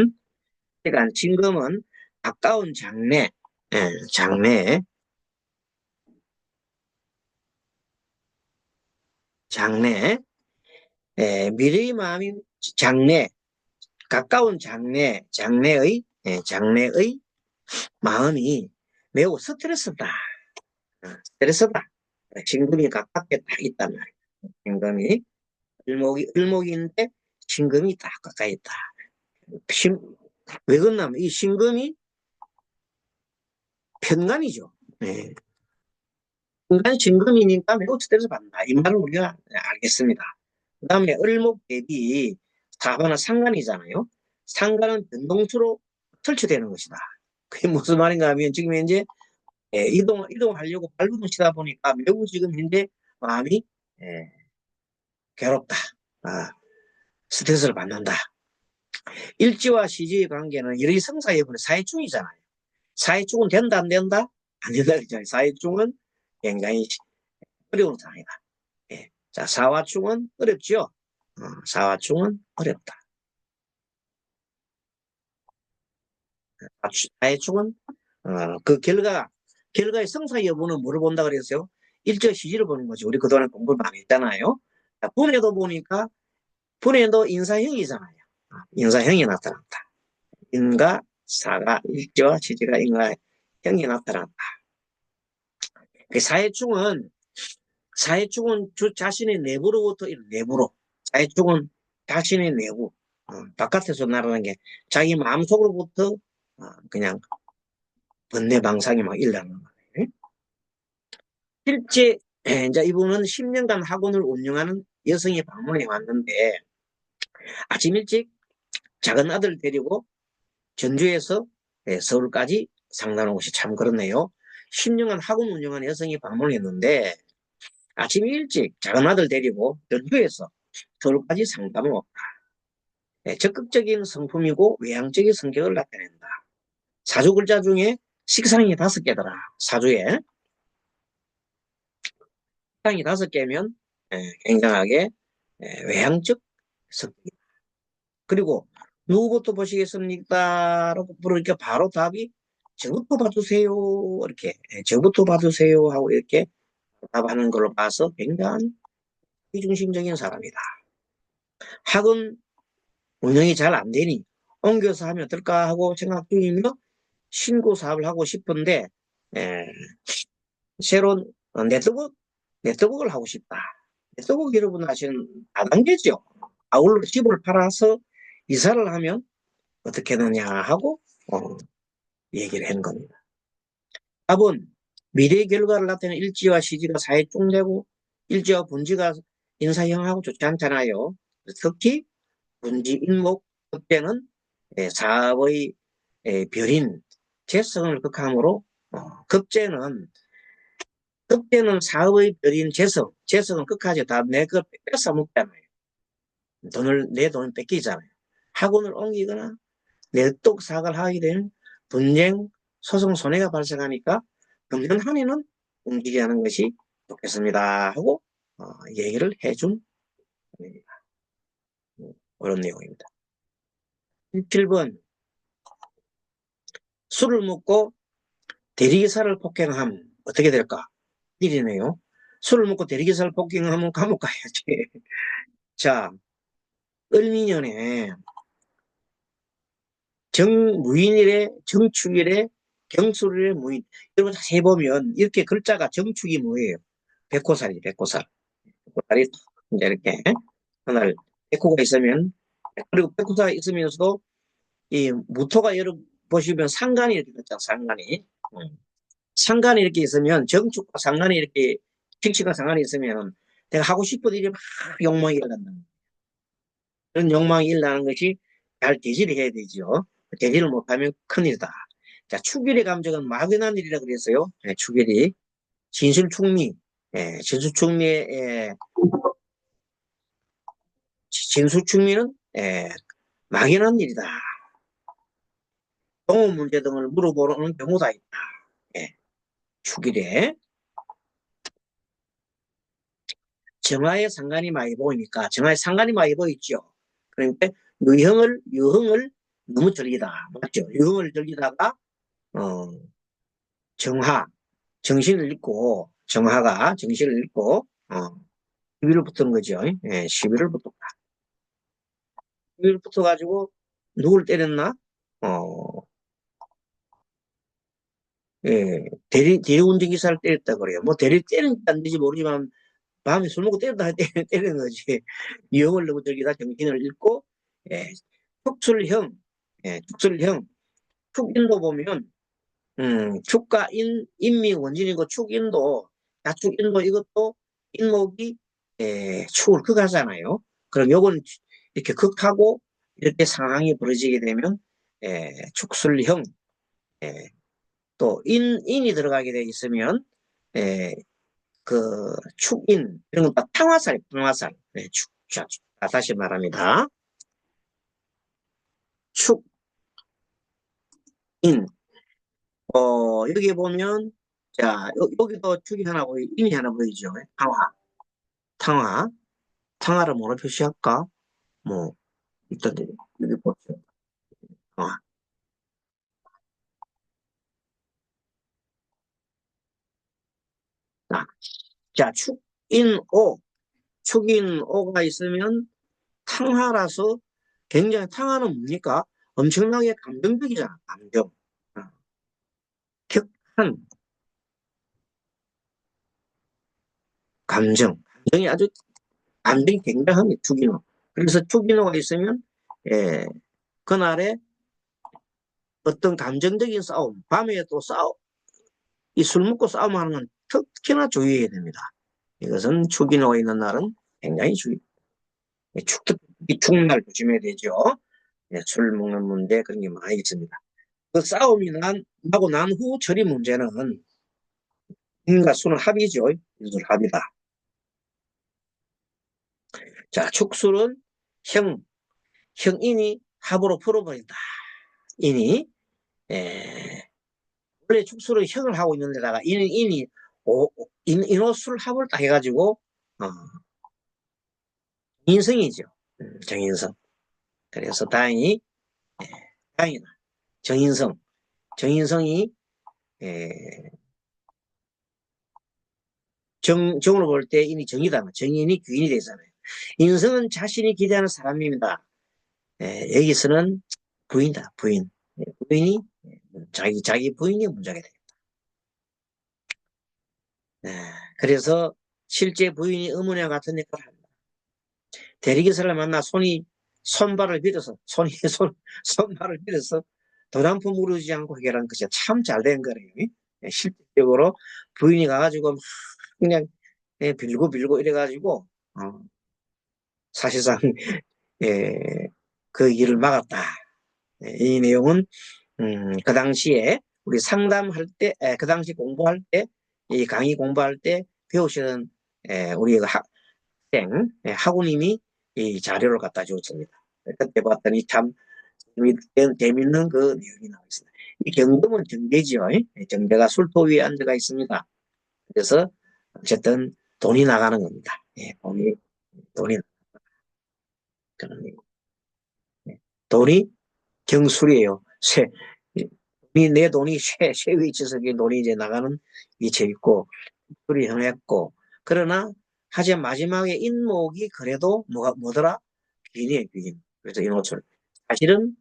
진금은 가까운 장래 장래 미래의 마음이 장래 가까운 장래의 마음이 매우 스트레스다. 스트레스다. 진금이 가깝게 딱 있단 말이야. 진금이 을목인데 진금이 딱 가까이 있다. 왜 그러냐면 이 신금이 편간이죠. 네. 인간 진금이니까 매우 스트레스 받는다. 이 말을 우리가 알겠습니다. 그 다음에 을목 대비 사화나 상간이잖아요. 상간은 변동수로 설치되는 것이다. 그게 무슨 말인가 하면 지금 현재 이동하려고 발버둥 치다 보니까 매우 지금 현재 마음이 괴롭다. 스트레스를 받는다. 일지와 시지의 관계는 이런 성사여부는 사회충이잖아요. 사회충은 된다 안 된다? 안 된다 그러잖아요. 사회충은 굉장히 어려운 상황이다. 자, 사화충은 어렵죠. 사화충은 어렵다. 사회충은 그 결과의 성사 여부는 뭐를 본다 그랬어요? 일적 시지를 보는 거지. 우리 그동안에 공부를 많이 했잖아요. 분해도 보니까 분해도 인사형이잖아요. 인사형이 나타났다. 인과 사가 일지와 시지가 인과형이 나타났다. 그 사회충은 자신의 내부로부터 내부로 사회충은 자신의 내부 바깥에서 나라는 게 자기 마음속으로부터 그냥 번뇌방상이 막 일어나는 거예요. 실제 이제 이분은 10년간 학원을 운영하는 여성이 방문해 왔는데 아침 일찍 작은 아들 데리고 전주에서 서울까지 상담한 곳이 참 그렇네요. 10년간 학원 운영하는 여성이 방문했는데 아침 일찍 작은 아들 데리고 전주에서 서울까지 상담을 왔다. 적극적인 성품이고 외향적인 성격을 나타낸다. 사주 글자 중에 식상이 5개더라. 사주에 식상이 5개면 굉장하게 외향적 성격이다. 그리고 누구부터 보시겠습니까? 라고 물으니까 바로 답이 저부터 봐주세요. 이렇게 저부터 봐주세요 하고 이렇게 답하는 걸로 봐서 굉장히 비중심적인 사람이다. 학은 운영이 잘 안 되니 옮겨서 하면 어떨까 하고 생각 중이며 신고 사업을 하고 싶은데 에, 새로운 네트워크를 하고 싶다. 네트워크 여러분 아시는 다단계죠. 아울러 집을 팔아서 이사를 하면 어떻게 되느냐 하고 얘기를 한 겁니다. 답은 미래 결과를 나타내는 일지와 시지가 사회중되고 일지와 분지가 인사형하고 좋지 않잖아요. 특히 분지 인목 급제는 사업의 별인 재성을 극함으로 급제는 사업의 별인 재성은 끝까지 다 내 거 뺏어 먹잖아요. 내 돈을 뺏기잖아요. 학원을 옮기거나 내똑 사업을 하게 되면 분쟁, 소송, 손해가 발생하니까 금년 한 해는 움직이지 않은 것이 좋겠습니다 하고 얘기를 해준 그런 내용입니다. 7번 술을 먹고 대리기사를 폭행함 어떻게 될까? 일이네요. 술을 먹고 대리기사를 폭행하면 감옥 가야지. 자, 을미년에 정무인일에 정축일에 경술일에 무인. 여러분 자세히 보면 이렇게 글자가 정축이 뭐예요? 백호살이 백호살. 백호살이 이제 이렇게 하나를 백호가 있으면 그리고 백호가 있으면서도 이 무토가 여러분 보시면 상간이 이렇게 있잖아. 상간이. 상간이 이렇게 있으면 정축과 상간이 이렇게 씩씩한 상간이 있으면 내가 하고 싶은 일이 막 욕망이 일어난다. 그런 욕망이 일어나는 것이 잘 대지를 해야 되죠. 대지를 못하면 큰일이다. 자, 축일의 감정은 막연한 일이라 그랬어요. 예, 축일이. 진술충미. 예, 진술충미의, 진술충미는, 막연한 일이다. 동호 문제 등을 물어보는 경우가 있다. 예, 축일에. 정화에 상관이 많이 보이니까, 정화에 상관이 많이 보이죠. 그러니까, 유형을 너무 즐기다. 맞죠? 유형을 즐기다가, 어, 정화, 정신을 잃고, 정화가 정신을 잃고, 시비를 붙는 거죠. 예, 시비를 붙었다. 시비를 붙어가지고, 누굴 때렸나? 어, 예, 대리운전기사를 때렸다 그래요. 뭐, 대리 때리는지 안 되지 모르지만, 밤에 술 먹고 때렸다 때리는 거지. 유형을 너무 즐기다 정신을 잃고, 예, 축술형, 축술형, 축인도 보면, 축과 인미 원진이고 축인도, 야축인도 이것도 인목이, 축을 극하잖아요. 그럼 요건 이렇게 극하고, 이렇게 상황이 벌어지게 되면, 축술형, 예, 또 인이 들어가게 돼 있으면, 예, 그 축인 이런 건 다 탕화살, 탕화살. 네, 자, 다시 말합니다. 축인 여기 보면 자 여기도 축이 하나 보이 인이 하나 보이죠. 탕화, 탕화, 탕화를 뭐로 표시할까? 뭐 일단 여기 보죠. 탕화. 자, 자 축인오, 축인오가 있으면 탕화라서 굉장히 탕화는 뭡니까? 엄청나게 감정적이잖아. 감정. 어, 격한 감정이 아주 감정이 굉장합니다. 주기노. 그래서 주기노가 있으면 그날에 어떤 감정적인 싸움, 밤에 또 이 술 먹고 싸움하는 건 특히나 주의해야 됩니다. 이것은 주기노가 있는 날은 굉장히 축날 조심해야 되죠. 술 먹는 문제 그런 게 많이 있습니다. 그 싸움이 나고 난 후 처리 문제는 인과 수는 합이죠. 인술 합이다. 자, 축술은 형인이 합으로 풀어버린다. 인이 에, 원래 축수를 형을 하고 있는 데다가 인이 인호술 합을 딱 해가지고 인성이죠. 정인성. 그래서 다행이다. 정인성이 에, 정으로 볼 때 인이 정이다. 정인이 귀인이 되잖아요. 인성은 자신이 기대하는 사람입니다. 여기서는 부인다. 부인. 부인이 자기 부인이 문제가 돼. 그래서 실제 부인이 의문과 같은 역할을 합니다. 대리기사를 만나 손발을 빌어서 손발을 빌어서 도장품 무르지 않고 해결한 것이 참 잘 된 거예요. 실질적으로 부인이 가가지고 막 그냥 빌고 빌고 이래가지고 사실상 예, 그 일을 막았다. 이 내용은 그 당시에 우리 상담할 때, 그 당시 공부할 때, 이 강의 공부할 때 배우시는 우리 학우님이 이 자료를 갖다 줬습니다. 그때 봤더니 참 재밌는 그 내용이 나와 있습니다. 이 경금은 정제지요. 정제가 술토 위에 앉아가 있습니다. 그래서 어쨌든 돈이 나가는 겁니다. 돈이 돈이 경술이에요. 내 돈이 쇠 위치에서 돈이 이제 나가는 위치에 있고 술이 형했고 그러나 하지만 마지막에 인목이 그래도 뭐더라? 귀인이에요, 귀인. 그래서 인호출. 사실은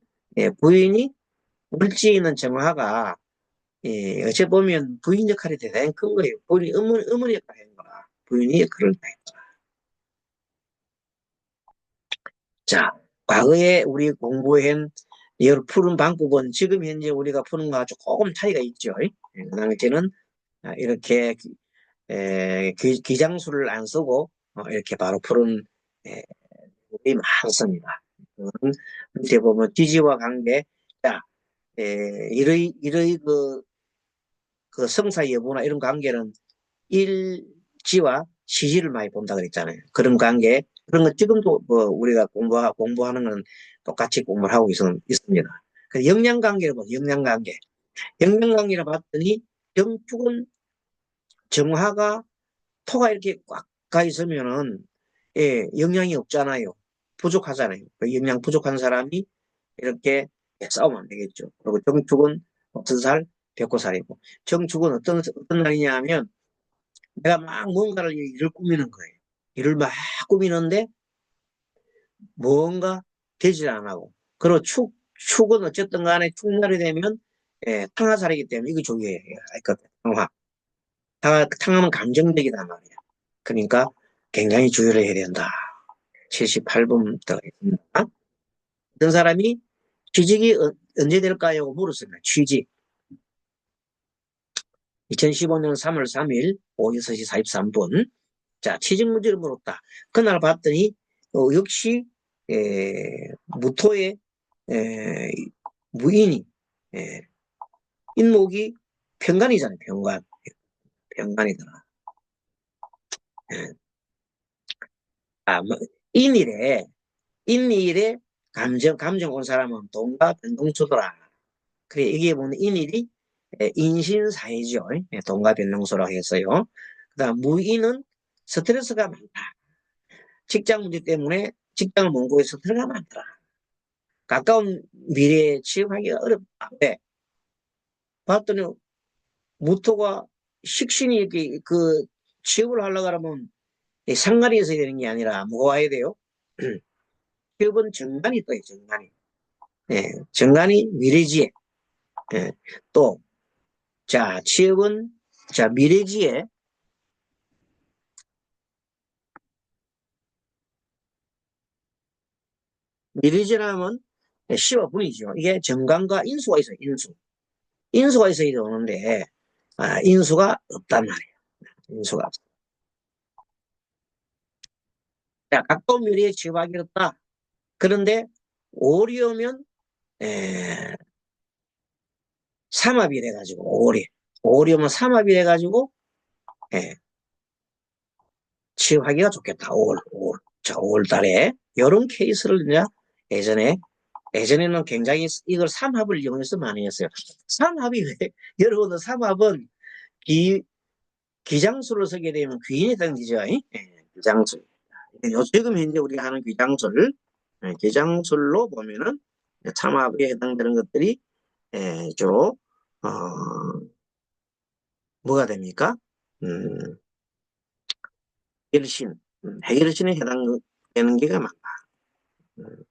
부인이 물지에 있는 정화가 어찌 보면 부인 역할이 대단히 큰 거예요. 부인이 어머니 역할을 하는 거라. 부인이 역할을 다 했더라. 자, 과거에 우리 공부한 이걸 푸는 방법은 지금 현재 우리가 푸는 거와 조금 차이가 있죠. 그 당시에는 이렇게 기장수를 안 쓰고 이렇게 바로 푸는 게 많습니다. 밑에 보면 지지와 관계. 자, 일의 그 성사 여부나 이런 관계는 일지와 시지를 많이 본다 그랬잖아요. 그런 관계, 그런 건 지금도 뭐 우리가 공부하는 건 똑같이 공부를 하고 있습니다. 그 영양관계를 봐, 영양관계. 영양관계를 봤더니 정축은 정화가 토가 이렇게 꽉 가 있으면은 영양이 없잖아요. 부족하잖아요. 그 영양 부족한 사람이 이렇게 싸우면 안 되겠죠. 그리고 정축은 어떤 살? 벽고살이고. 정축은 어떤 날이냐 하면 내가 막 뭔가를 일을 꾸미는 거예요. 일을 막 꾸미는데 뭔가 되질 안 하고. 그리고 축은 어쨌든 간에 축날이 되면 탕화살이기 때문에 이거 조개예요. 그러니까 탕화는 감정적이단 말이야. 그러니까 굉장히 주의를 해야 된다. 78분 들어있습니다. 어떤 사람이 취직이 언제 될까요? 물었습니다. 취직. 2015년 3월 3일 오후 6시 43분. 자, 취직 문제를 물었다. 그날 봤더니 역시 무토의 에, 무인이 에, 인목이 편간이잖아요. 편간이더라. 예. 뭐, 인일에 인일에 감정 온 사람은 돈과 변동수더라. 그래 이게 보면 인일이 인신사이죠. 돈과 변동수라고 했어요. 그다음 무인은 스트레스가 많다. 직장 문제 때문에 직장을 못 구해서 스트레스가 많더라. 가까운 미래에 취업하기가 어렵다. 왜? 봤더니 무토가 식신이 이렇게 그 취업을 하려고 하면 상관이 있어야 되는 게 아니라 뭐가 와야 돼요? 취업은 정관이 떠요, 정관이. 정관이 미래지에. 예, 또, 자, 취업은, 자, 미래지에, 미래지라면 15분이죠. 이게 정관과 인수가 있어요, 인수. 인수가 있어야 되는데, 인수가 없단 말이에요. 인수가 없어. 자, 가까운 미래에 취업하기 어렵다. 그런데, 오리 오면, 에, 삼합이 돼가지고, 오리 오면 삼합이 돼가지고, 예, 취업하기가 좋겠다. 5월. 자, 5월 달에. 이런 케이스를 이제 예전에는 굉장히 이걸 삼합을 이용해서 많이 했어요. 삼합이 왜? 여러분들 삼합은 기장술을 서게 되면 귀인이 당기죠. 기장술. 지금 현재 우리가 하는 기장술, 기장술로 보면은 삼합에 해당되는 것들이 좀 뭐가 됩니까? 음, 해결신, 해결신에 해당되는 게가 많다. 음,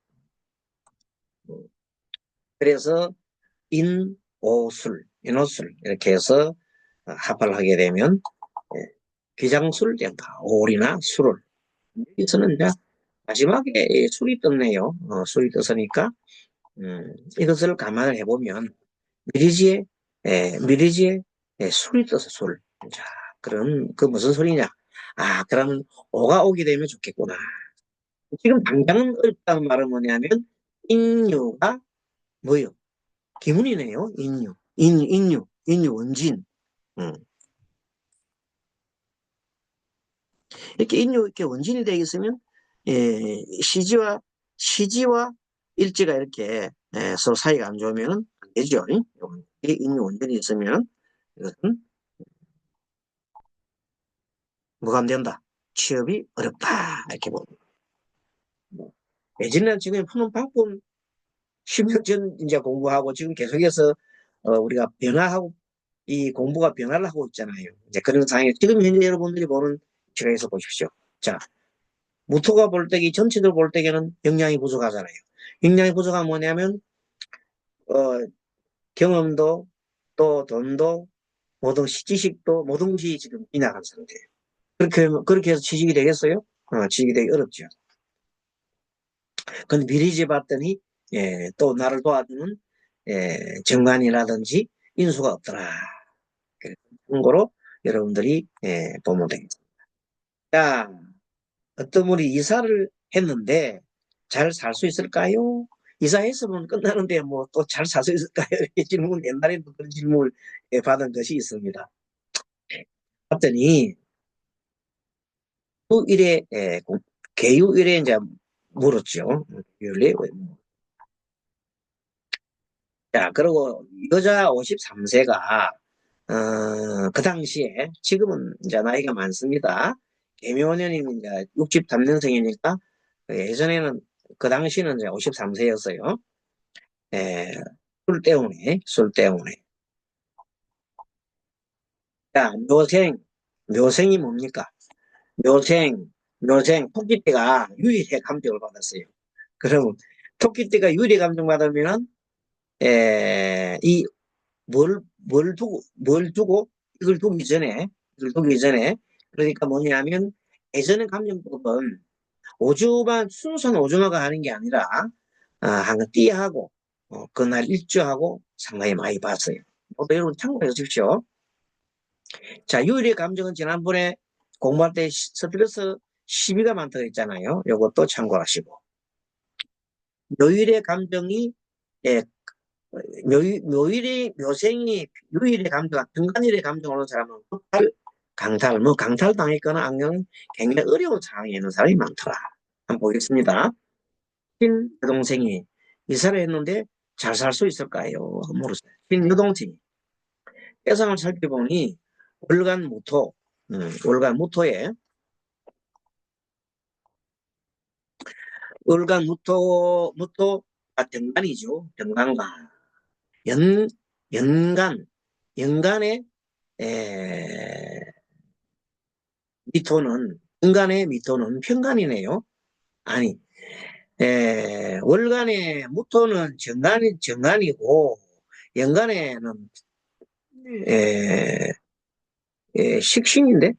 그래서 인오술 이렇게 해서 합을 하게 되면 기장술 된다. 오리나 술을. 여기서는 이제 마지막에 술이 떴네요. 술이 떴으니까 이것을 감안을 해보면 미리지에 미리지에 술이 떠서 술. 자, 그럼 그 무슨 소리냐? 그러면 오가 오게 되면 좋겠구나. 지금 당장은 어렵다는 말은 뭐냐면 인유가 뭐요? 기문이네요. 인유 원진. 음. 이렇게 인유 이렇게 원진이 되어 있으면 시지와 일지가 이렇게 서로 사이가 안 좋으면 안 되죠. 이 인유 원진이 있으면 이것은 뭐가 안 된다. 취업이 어렵다. 이렇게 봅니다. 예전에 지금 푸는 방법 10년 전 이제 공부하고 지금 계속해서 우리가 변화하고 이 공부가 변화를 하고 있잖아요. 이제 그런 상황에 지금 현재 여러분들이 보는 지에서 보십시오. 자, 무토가 볼 때기 전체적으로 볼 때에는 영양이 부족하잖아요. 영양이 부족하면 뭐냐면 어, 경험도 또 돈도 모든 지식도 모든 것이 지금 빗나간 상태예요. 그렇게 해서 취직이 되겠어요? 취직이 되기 어렵죠. 근데 미리지 봤더니 또 나를 도와주는 정관이라든지 인수가 없더라. 그래서 참고로 여러분들이 보면 되겠습니다. 자, 어떤 분이 이사를 했는데 잘 살 수 있을까요? 이사했으면 끝나는데 뭐 또 잘 살 수 있을까요? 이렇게 질문, 옛날에도 그런 질문을 받은 것이 있습니다. 봤더니 일에 개유일에 이제 물었죠. 개유일에 자, 그리고 여자 53세가 그 당시에 지금은 이제 나이가 많습니다. 개묘년이 이제 63년생이니까 예전에는 그 당시는 이제 53세였어요. 예, 술 때문에. 자, 묘생이 뭡니까? 토끼띠가 유일의 감정을 받았어요. 그럼 토끼띠가 유일의 감정 받으면은 이 이걸 두기 전에 그러니까 뭐냐면 예전의 감정법은 순수한 오주마가 하는 게 아니라 한 띠하고 그날 일주하고 상당히 많이 봤어요. 모두 여러분 참고해 주십시오. 자, 유일의 감정은 지난번에 공부할 때 스트레스 시비가 많다고 했잖아요. 요것도 참고하시고. 묘일의 감정이 예, 묘생이 유일의 감정, 중간일의 감정 오는 사람은 강탈 당했거나 아니면 굉장히 어려운 상황에 있는 사람이 많더라. 한번 보겠습니다. 여동생이 이사를 했는데 잘 살 수 있을까요? 물었어요. 여동생이 해상을 살펴보니 월간 무토, 월간 무토에 정간이죠. 정간과 연 연간 연간의 에, 인간의 미토는 편간이네요. 아니, 월간의 무토는 정간이고, 연간에는, 에, 식신인데,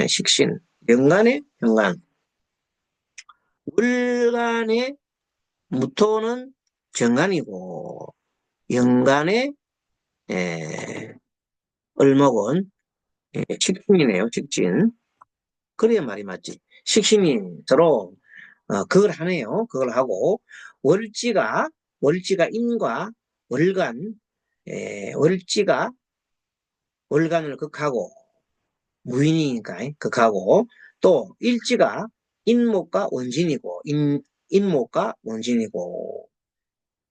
식신. 연간의 현간. 월간의 무토는 정간이고, 연간의, 에, 을목은 식신이네요, 식신. 그래야 말이 맞지. 식신이 서로 그걸 하네요. 그걸 하고 월지가 인과 월간 월지가 월간을 극하고 무인이니까 극하고 또 일지가 인목과 원진이고 인목과 원진이고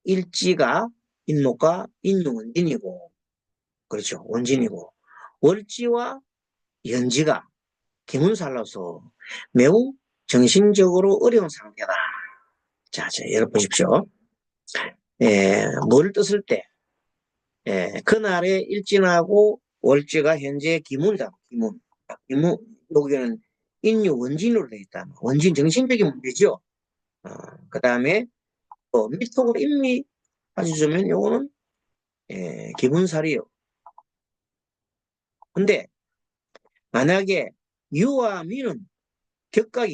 일지가 인목과 인원진이고 그렇죠. 원진이고 월지와 연지가 기문살로서 매우 정신적으로 어려운 상태다. 자, 열어보십시오. 뭘 뜻을 때, 그날의 일진하고 월지가 현재 기문. 여기는 인유 원진으로 되어 있다. 원진 정신적인 문제죠. 그 다음에 밑으로 인미 빠져주면 요거는 기분살이요. 근데 만약에 유와 미는 격각,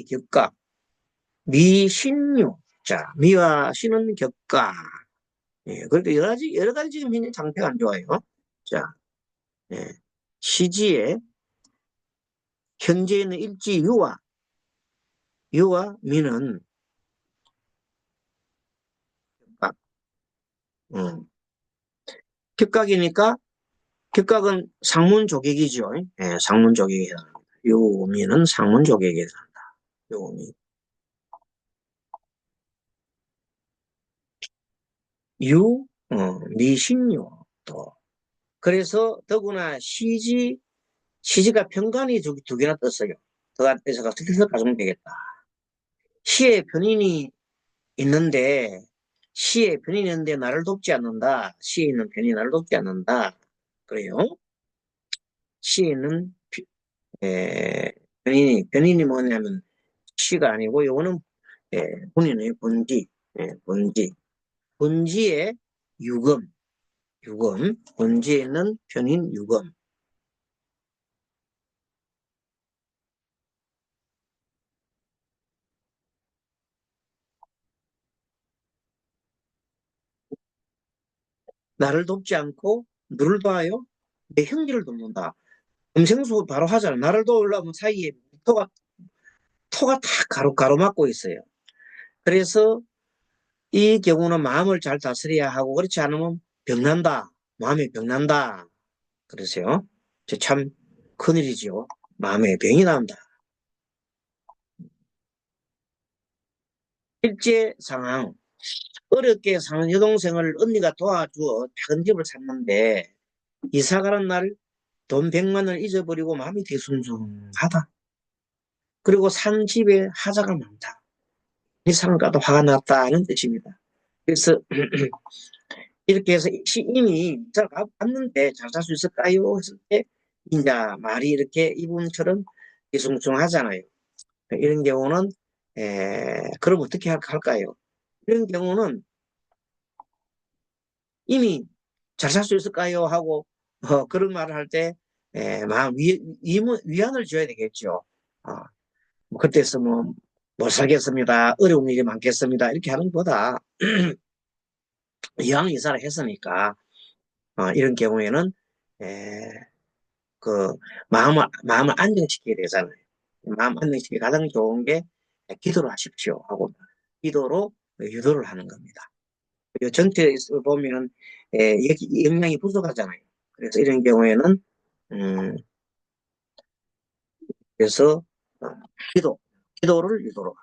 미신유. 자, 미와 신은 격각. 그러니까 여러 가지 지금 현재 상태가 안 좋아요. 자, 예. 시지에 현재 있는 일지 유와 미는 격각. 격각이니까 격각은 상문조객이죠. 상문조객에 해당합니다. 유미는 상문조객에 해당한다. 유미. 미신유 또. 그래서 더구나 시지가 편간이 두 개나 떴어요. 더 앞에서가 스트레스 가중되겠다. 시의 편인이 있는데 시의 편인이 있는데 나를 돕지 않는다. 시에 있는 편이 나를 돕지 않는다. 그래요. 시에 있는 편인이 뭐냐면 시가 아니고 요거는 본인의 본지, 본지. 본지의 본지에 있는 편인 유금. 나를 돕지 않고 누를 도와요? 내 형제를 돕는다. 음생수 바로 하잖아. 나를 도우려면 사이에 토가 탁 가로막고 있어요. 그래서 이 경우는 마음을 잘 다스려야 하고 그렇지 않으면 병난다. 마음에 병난다. 그러세요. 참 큰일이죠. 마음에 병이 난다. 실제 상황. 어렵게 사는 여동생을 언니가 도와주어 작은 집을 샀는데 이사 가는 날 돈 100만 원을 잊어버리고 마음이 뒤숭숭하다. 그리고 산 집에 하자가 많다. 이 상가도 화가 났다는 뜻입니다. 그래서 이렇게 해서 이미 이사를 갔는데 잘 살 수 있을까요? 했을 때 이제 말이 이렇게 이분처럼 뒤숭숭하잖아요. 이런 경우는 그럼 어떻게 할까요? 이런 경우는 이미 잘 살 수 있을까요? 하고 그런 말을 할 때 마음 위안을 줘야 되겠죠. 어, 뭐 그때서 뭐 못 살겠습니다. 어려운 일이 많겠습니다. 이렇게 하는 것보다 이왕 이사를 했으니까 이런 경우에는 에, 그 마음을 안정시켜야 되잖아요. 마음 안정시키기 가장 좋은 게 기도를 하십시오 하고 기도로 유도를 하는 겁니다. 전체에 보면은 여기 영양이 부족하잖아요. 그래서 이런 경우에는 음, 그래서 어, 기도, 기도를 유도로,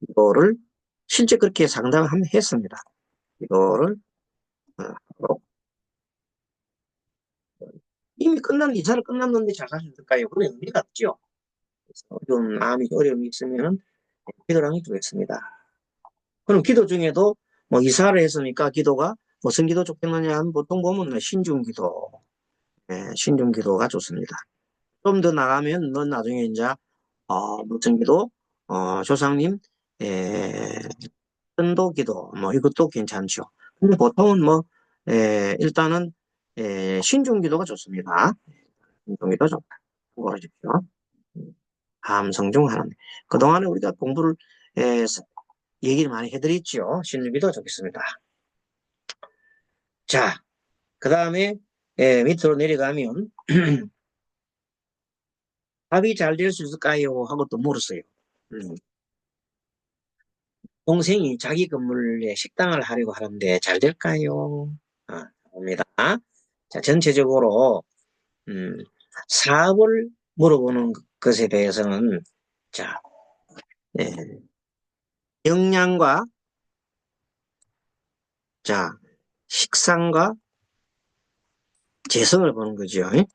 기도를 실제 그렇게 상당히 했습니다. 기도를 하고 이미 이사를 끝났는데 잘 사셨을까요? 그런 의미가 없죠. 그래서 어려운 마음이 어려움이 있으면은 기도를 하면 좋겠습니다. 그럼 기도 중에도 뭐 이사를 했으니까 기도가 무슨 기도 좋겠느냐 하면 보통 보면 신중기도, 신중기도가 좋습니다. 좀 더 나가면 넌 나중에 이제 무슨 기도, 조상님, 에, 천도기도 뭐 이것도 괜찮죠. 근데 보통은 뭐 일단은 신중기도가 좋습니다. 신중기도 좀 참고하십시오. 함성중 하나님. 그동안에 우리가 공부를 에, 얘기를 많이 해드렸죠. 신중기도 좋겠습니다. 자, 그 다음에 밑으로 내려가면 밥이 잘 될 수 있을까요? 하고 또 물었어요. 음, 동생이 자기 건물에 식당을 하려고 하는데 잘 될까요? 봅니다. 자, 전체적으로 음, 사업을 물어보는 것에 대해서는 자, 예, 역량과 자, 식상과 재성을 보는 거죠. 예?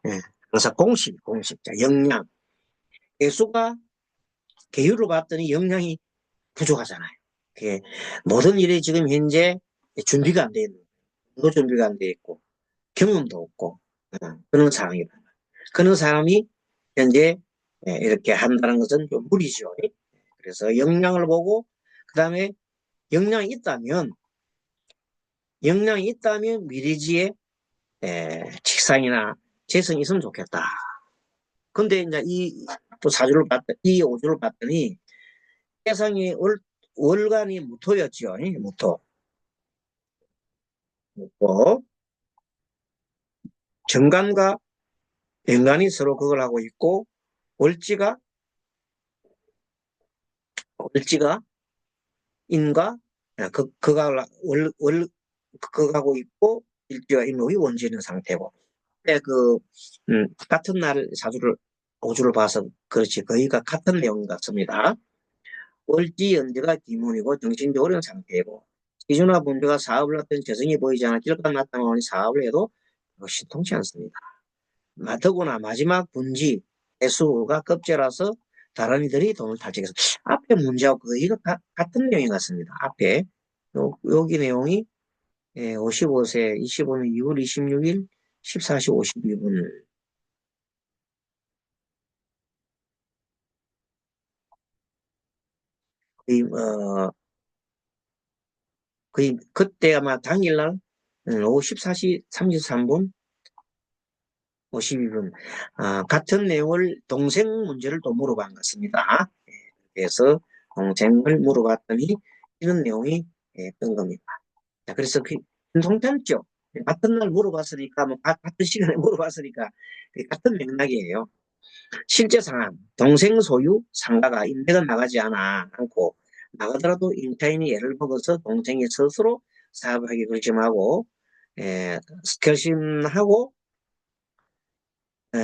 항상 공식. 자, 역량. 개수가 계율을 봤더니 역량이 부족하잖아요. 그게 모든 일이 지금 현재 준비가 안 돼 있는 거예요. 준비가 안 돼 있고 경험도 없고 그런 상황이다. 그런 사람이 현재 이렇게 한다는 것은 좀 무리죠. 그래서 역량을 보고 그 다음에 역량이 있다면 미래지에 직상이나 재성이 있으면 좋겠다. 근데 이제 또 사주를 이 오주를 봤더니 세상이 월간이 무토였죠. 무토. 무토. 정간과 연간이 서로 그걸 하고 있고 월지가 월지가 인과 그가 그하고 있고 일지와 인목이 원지는 상태고 같은 날 사주를 오주를 봐서 그렇지 거의가 같은 내용 같습니다. 월지 연재가 기문이고 정신적으로 어려운 상태이고 기준화 분주가 사업을 하던 재성이 보이지 않아 길가 나타나오니 사업을 해도 신통치 않습니다. 더구나 마지막 분지 대수가 급제라서 다른 이들이 돈을 탈취해서 앞에 문제하고 거의가 같은 내용인 것 같습니다. 앞에 여기 내용이 55세 25년 2월 26일 14시 52분 거의, 거의 그때 아마 당일날 오후 14시 33분 52분 같은 내용을 동생 문제를 또 물어본 것 같습니다. 그래서 동생을 물어봤더니 이런 내용이 뜬 겁니다. 자, 그래서 괜찮죠? 같은 날 물어봤으니까 뭐 같은 시간에 물어봤으니까 같은 맥락이에요. 실제 상황 동생 소유 상가가 임대가 나가지 않고 나가더라도 임차인이 예를 먹어서 동생이 스스로 사업하기 결심하고, 결심하고, 에,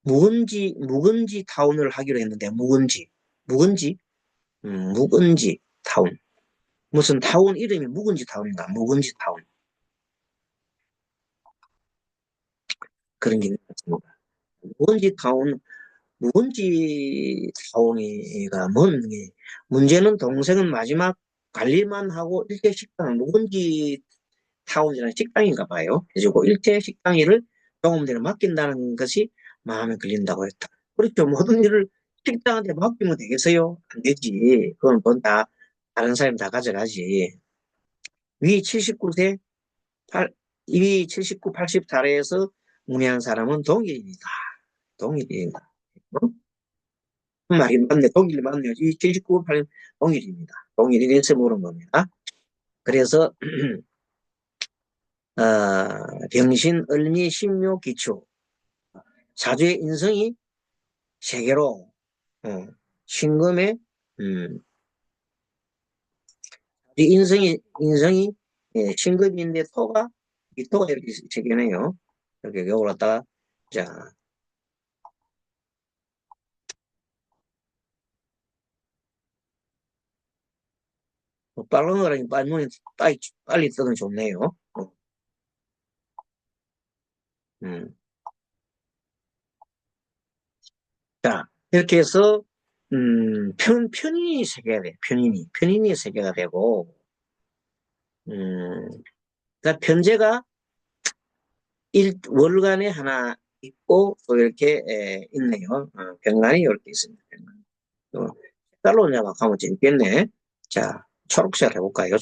묵은지 타운을 하기로 했는데, 묵은지 타운. 무슨 타운 이름이 묵은지 타운인가? 묵은지 타운. 그런 게 있는 것 같습니다. 묵은지 타운, 묵은지 타운이가 문제는 동생은 마지막 관리만 하고 일대 식당, 묵은지 타운이라는 식당인가 봐요. 해주고 일대 식당 일을 종업원들에 맡긴다는 것이 마음에 걸린다고 했다. 그렇죠. 모든 일을 식당한테 맡기면 되겠어요? 안 되지. 그건 다 다른 사람이 다 가져가지. 위 79세, 위 79, 80사례에서 문의한 사람은 동일입니다. 동일입니다. 어? 말이 맞네. 동일 맞네요. 이 79, 8 동일입니다. 동일이래서 물은 겁니다. 그래서 병신, 을미, 신묘, 기초 사주의 인성이 세개로 신금의 인성이 신금인데 토가 이렇게 세 개네요. 이렇게 요걸 갖다가 자 빨간 거라니 빨리 눈에 빨리 뜨면 좋네요. 음. 자 이렇게 해서 편인이 세 개가 돼. 편인이 세 개가 되고 그러니까 편제가 월간에 하나 있고 또 이렇게 있네요. 병간이 이렇게 있습니다. 병간. 색깔로 내가 가면 재밌겠네. 자, 초록색 해볼까요?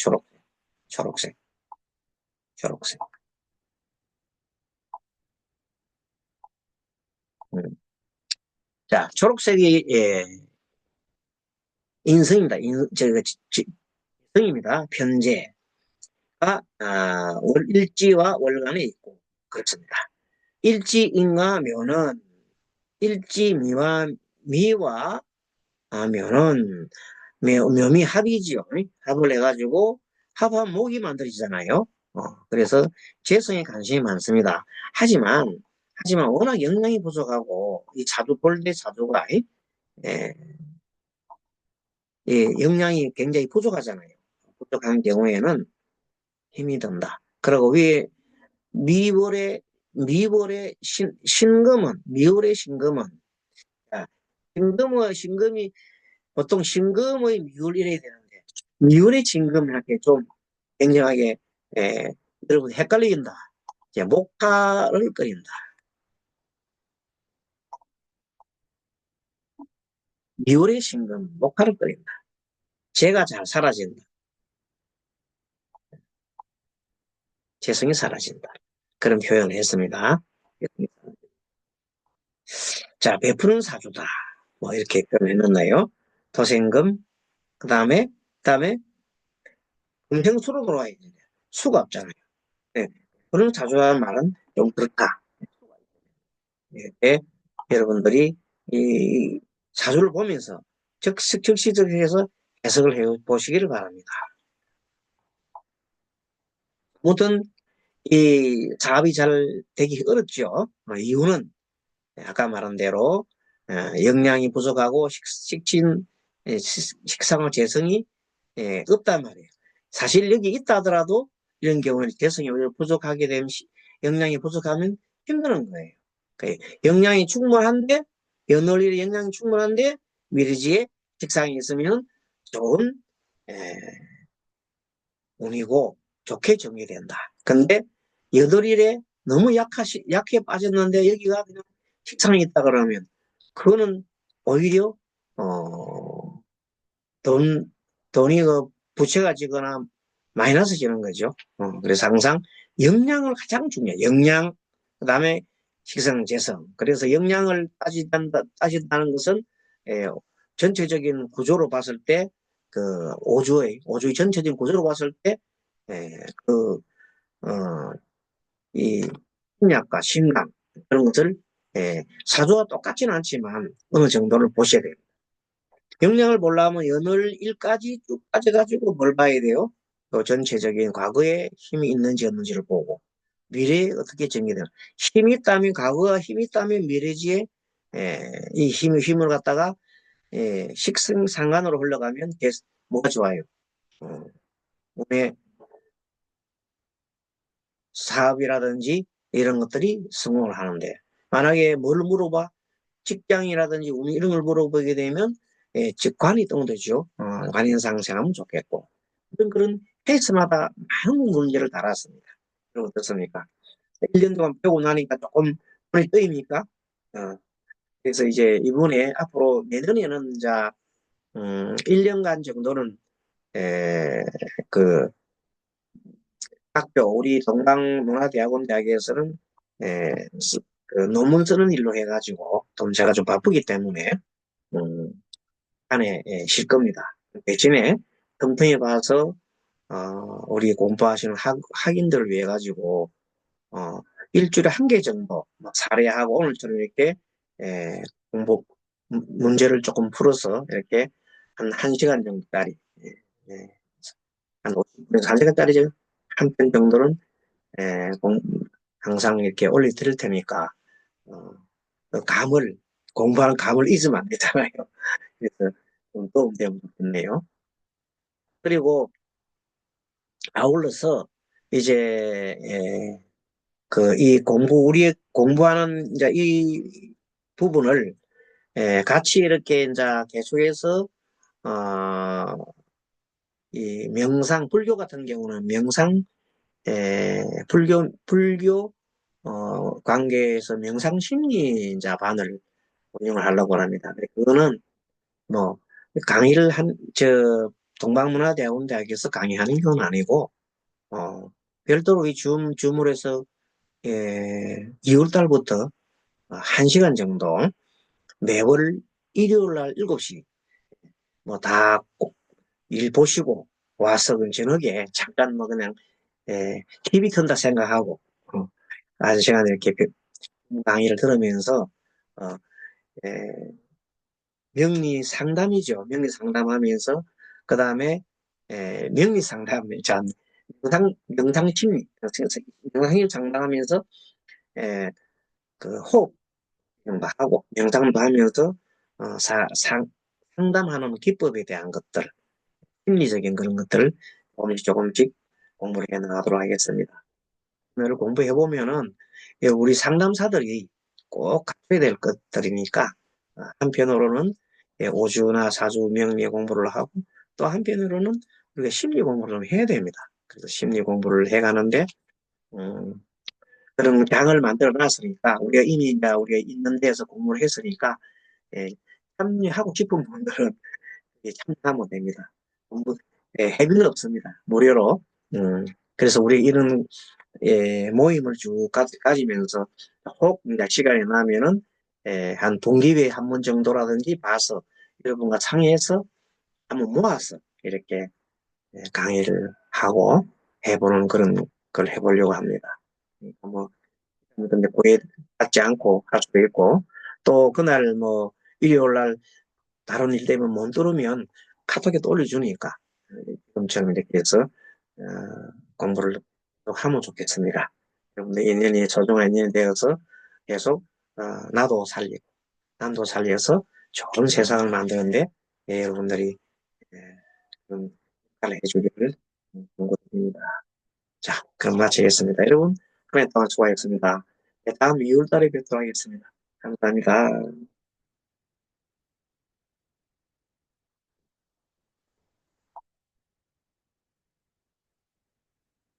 초록색, 초록색. 음. 자, 초록색이 인성입니다. 성입니다. 편제가 일지와 월간에 있고 그렇습니다. 일지인과 일지미와 미와 면은 묘미 합이지요. 합을 해가지고 합한 목이 만들어지잖아요. 그래서 재성에 관심이 많습니다. 하지만 워낙 영양이 부족하고 이 사주 볼대 사주가 예, 영양이 굉장히 부족하잖아요. 부족한 경우에는 힘이 든다. 그리고 위에 미월의 미월의 신금은 자, 신금이 보통 신금의 미월 이래야 되는데 미월의 신금 이렇게 좀 굉장하게 에, 여러분 헷갈린다. 이제 목화를 끓인다. 미월의 신금 목화를 끓인다. 재가 잘 사라진다. 재성이 사라진다. 그런 표현을 했습니다. 자, 베푸는 사주다. 뭐 이렇게 표현해놨나요? 도생금 그다음에 금생수로 돌아와야 되는데 수가 없잖아요. 네. 그런 사주라는 말은 좀 그렇다. 예, 여러분들이 이 사주를 보면서 즉시적해서 해석을 해 보시기를 바랍니다. 아무튼 이 사업이 잘 되기 어렵죠. 이유는 아까 말한 대로 영양이 부족하고 식상의 재성이 없단 말이에요. 사실 여기 있다 하더라도 이런 경우는 재성이 부족하게 되면 영양이 부족하면 힘드는 거예요. 영양이 충분한데 연월일에 영양이 충분한데 미리지에 식상이 있으면 좋은 운이고 좋게 정리된다. 근데 여덟일에 너무 약해 빠졌는데 여기가 그냥 식상이 있다 그러면 그거는 오히려 어, 돈 돈이 부채가 지거나 마이너스 지는 거죠. 그래서 항상 영양을 가장 중요해. 영양 그다음에 식성 재성. 그래서 영양을 따진다는 것은 에, 전체적인 구조로 봤을 때 그 오주의 전체적인 구조로 봤을 때 그, 이 심리학과 심남 그런 것을 사주와 똑같지는 않지만 어느 정도를 보셔야 돼요. 역량을 보려면 연월 1까지 쭉 빠져가지고 뭘 봐야 돼요? 그 전체적인 과거에 힘이 있는지 없는지를 보고 미래에 어떻게 전개되는 힘이 있다면 과거가 힘이 있다면 미래지에 이 힘을 갖다가 식승상간으로 흘러가면 뭐가 좋아요? 어, 몸의 사업이라든지 이런 것들이 성공을 하는데 만약에 뭘 물어봐? 직장이라든지 이런 걸 물어보게 되면 직관이 동되죠. 관인상생하면 좋겠고 그런 케이스마다 많은 문제를 달았습니다. 그럼 어떻습니까? 1년 동안 배우고 나니까 조금 눈이 뜨입니까? 어, 그래서 이제 이번에 앞으로 내년에는 자 1년간 정도는 에, 그 학교 우리 동방문화대학원 대학에서는 에, 그 논문 쓰는 일로 해가지고 좀 제가 좀 바쁘기 때문에 음, 안에 쉴 겁니다. 대신에 컴퓨터에 봐서 우리 공부하시는 학인들을 위해 가지고 어, 일주일에 한 개 정도 뭐 사례하고 오늘처럼 이렇게 공부 문제를 조금 풀어서 이렇게 한 1시간 정도짜리 예, 한 50분에서 1시간짜리 한 편 정도는 예, 항상 이렇게 올려드릴 테니까 어, 그 감을 공부하는 감을 잊으면 안 되잖아요. 그래서 좀 도움되면 좋겠네요. 그리고 아울러서 이제 그 이 우리 공부하는 이제 이 부분을 같이 이렇게 이제 계속해서 어, 이 명상 불교 같은 경우는 명상 불교 관계에서 명상 심리 이제 반을 운영을 하려고 합니다. 그거는 뭐 강의를 저 동방문화대학원대학에서 강의하는 건 아니고 별도로 이 줌을 해서 2월 달부터 1시간 정도 매월 일요일 날 7시 뭐 다 일 보시고 와서 그 저녁에 잠깐 뭐 그냥 TV 튼다 생각하고 어, 아주 시간 이렇게 강의를 들으면서 어, 에, 명리 상담이죠. 명리 상담하면서 그 다음에 명리 상담, 전 명상 심리, 명상 상담하면서 에, 그 호흡 이런 거 하고 명상도 하면서 상담하는 기법에 대한 것들, 심리적인 그런 것들을 조금씩 조금씩 공부를 해 나가도록 하겠습니다. 오늘 공부해 보면은 우리 상담사들이 꼭 갖춰야 될 것들이니까 한편으로는 5주나 4주 명리 공부를 하고 또 한편으로는 우리가 심리 공부를 좀 해야 됩니다. 그래서 심리 공부를 해가는데 음, 그런 장을 만들어 놨으니까 우리가 이미 이제 우리가 있는 데서 공부를 했으니까 예, 참여하고 싶은 분들은 참여하면 됩니다. 공부 해비는 없습니다. 무료로. 음, 그래서 우리 이런 모임을 쭉 가지면서 혹 이제 시간이 나면은 한 분기회에 한 번 정도라든지 봐서 여러분과 상의해서 한번 모아서 이렇게 강의를 하고 해보는 그런 걸 해보려고 합니다. 그러니까 뭐 근데 구애받지 않고 할 수도 있고 또 그날 뭐 일요일 날 다른 일 때문에 못 들으면 카톡에 또 올려주니까 지금처럼 이렇게 해서 공부를 또 하면 좋겠습니다. 여러분들 인연이 소중한 인연이 되어서 계속 나도 살리고 남도 살려서 좋은 세상을 만드는데 여러분들이 좀 역할을 해주기를 권고드립니다. 자, 그럼 마치겠습니다. 여러분, 한 해 동안 수고하셨습니다. 다음 2월 달에 뵙도록 하겠습니다. 감사합니다.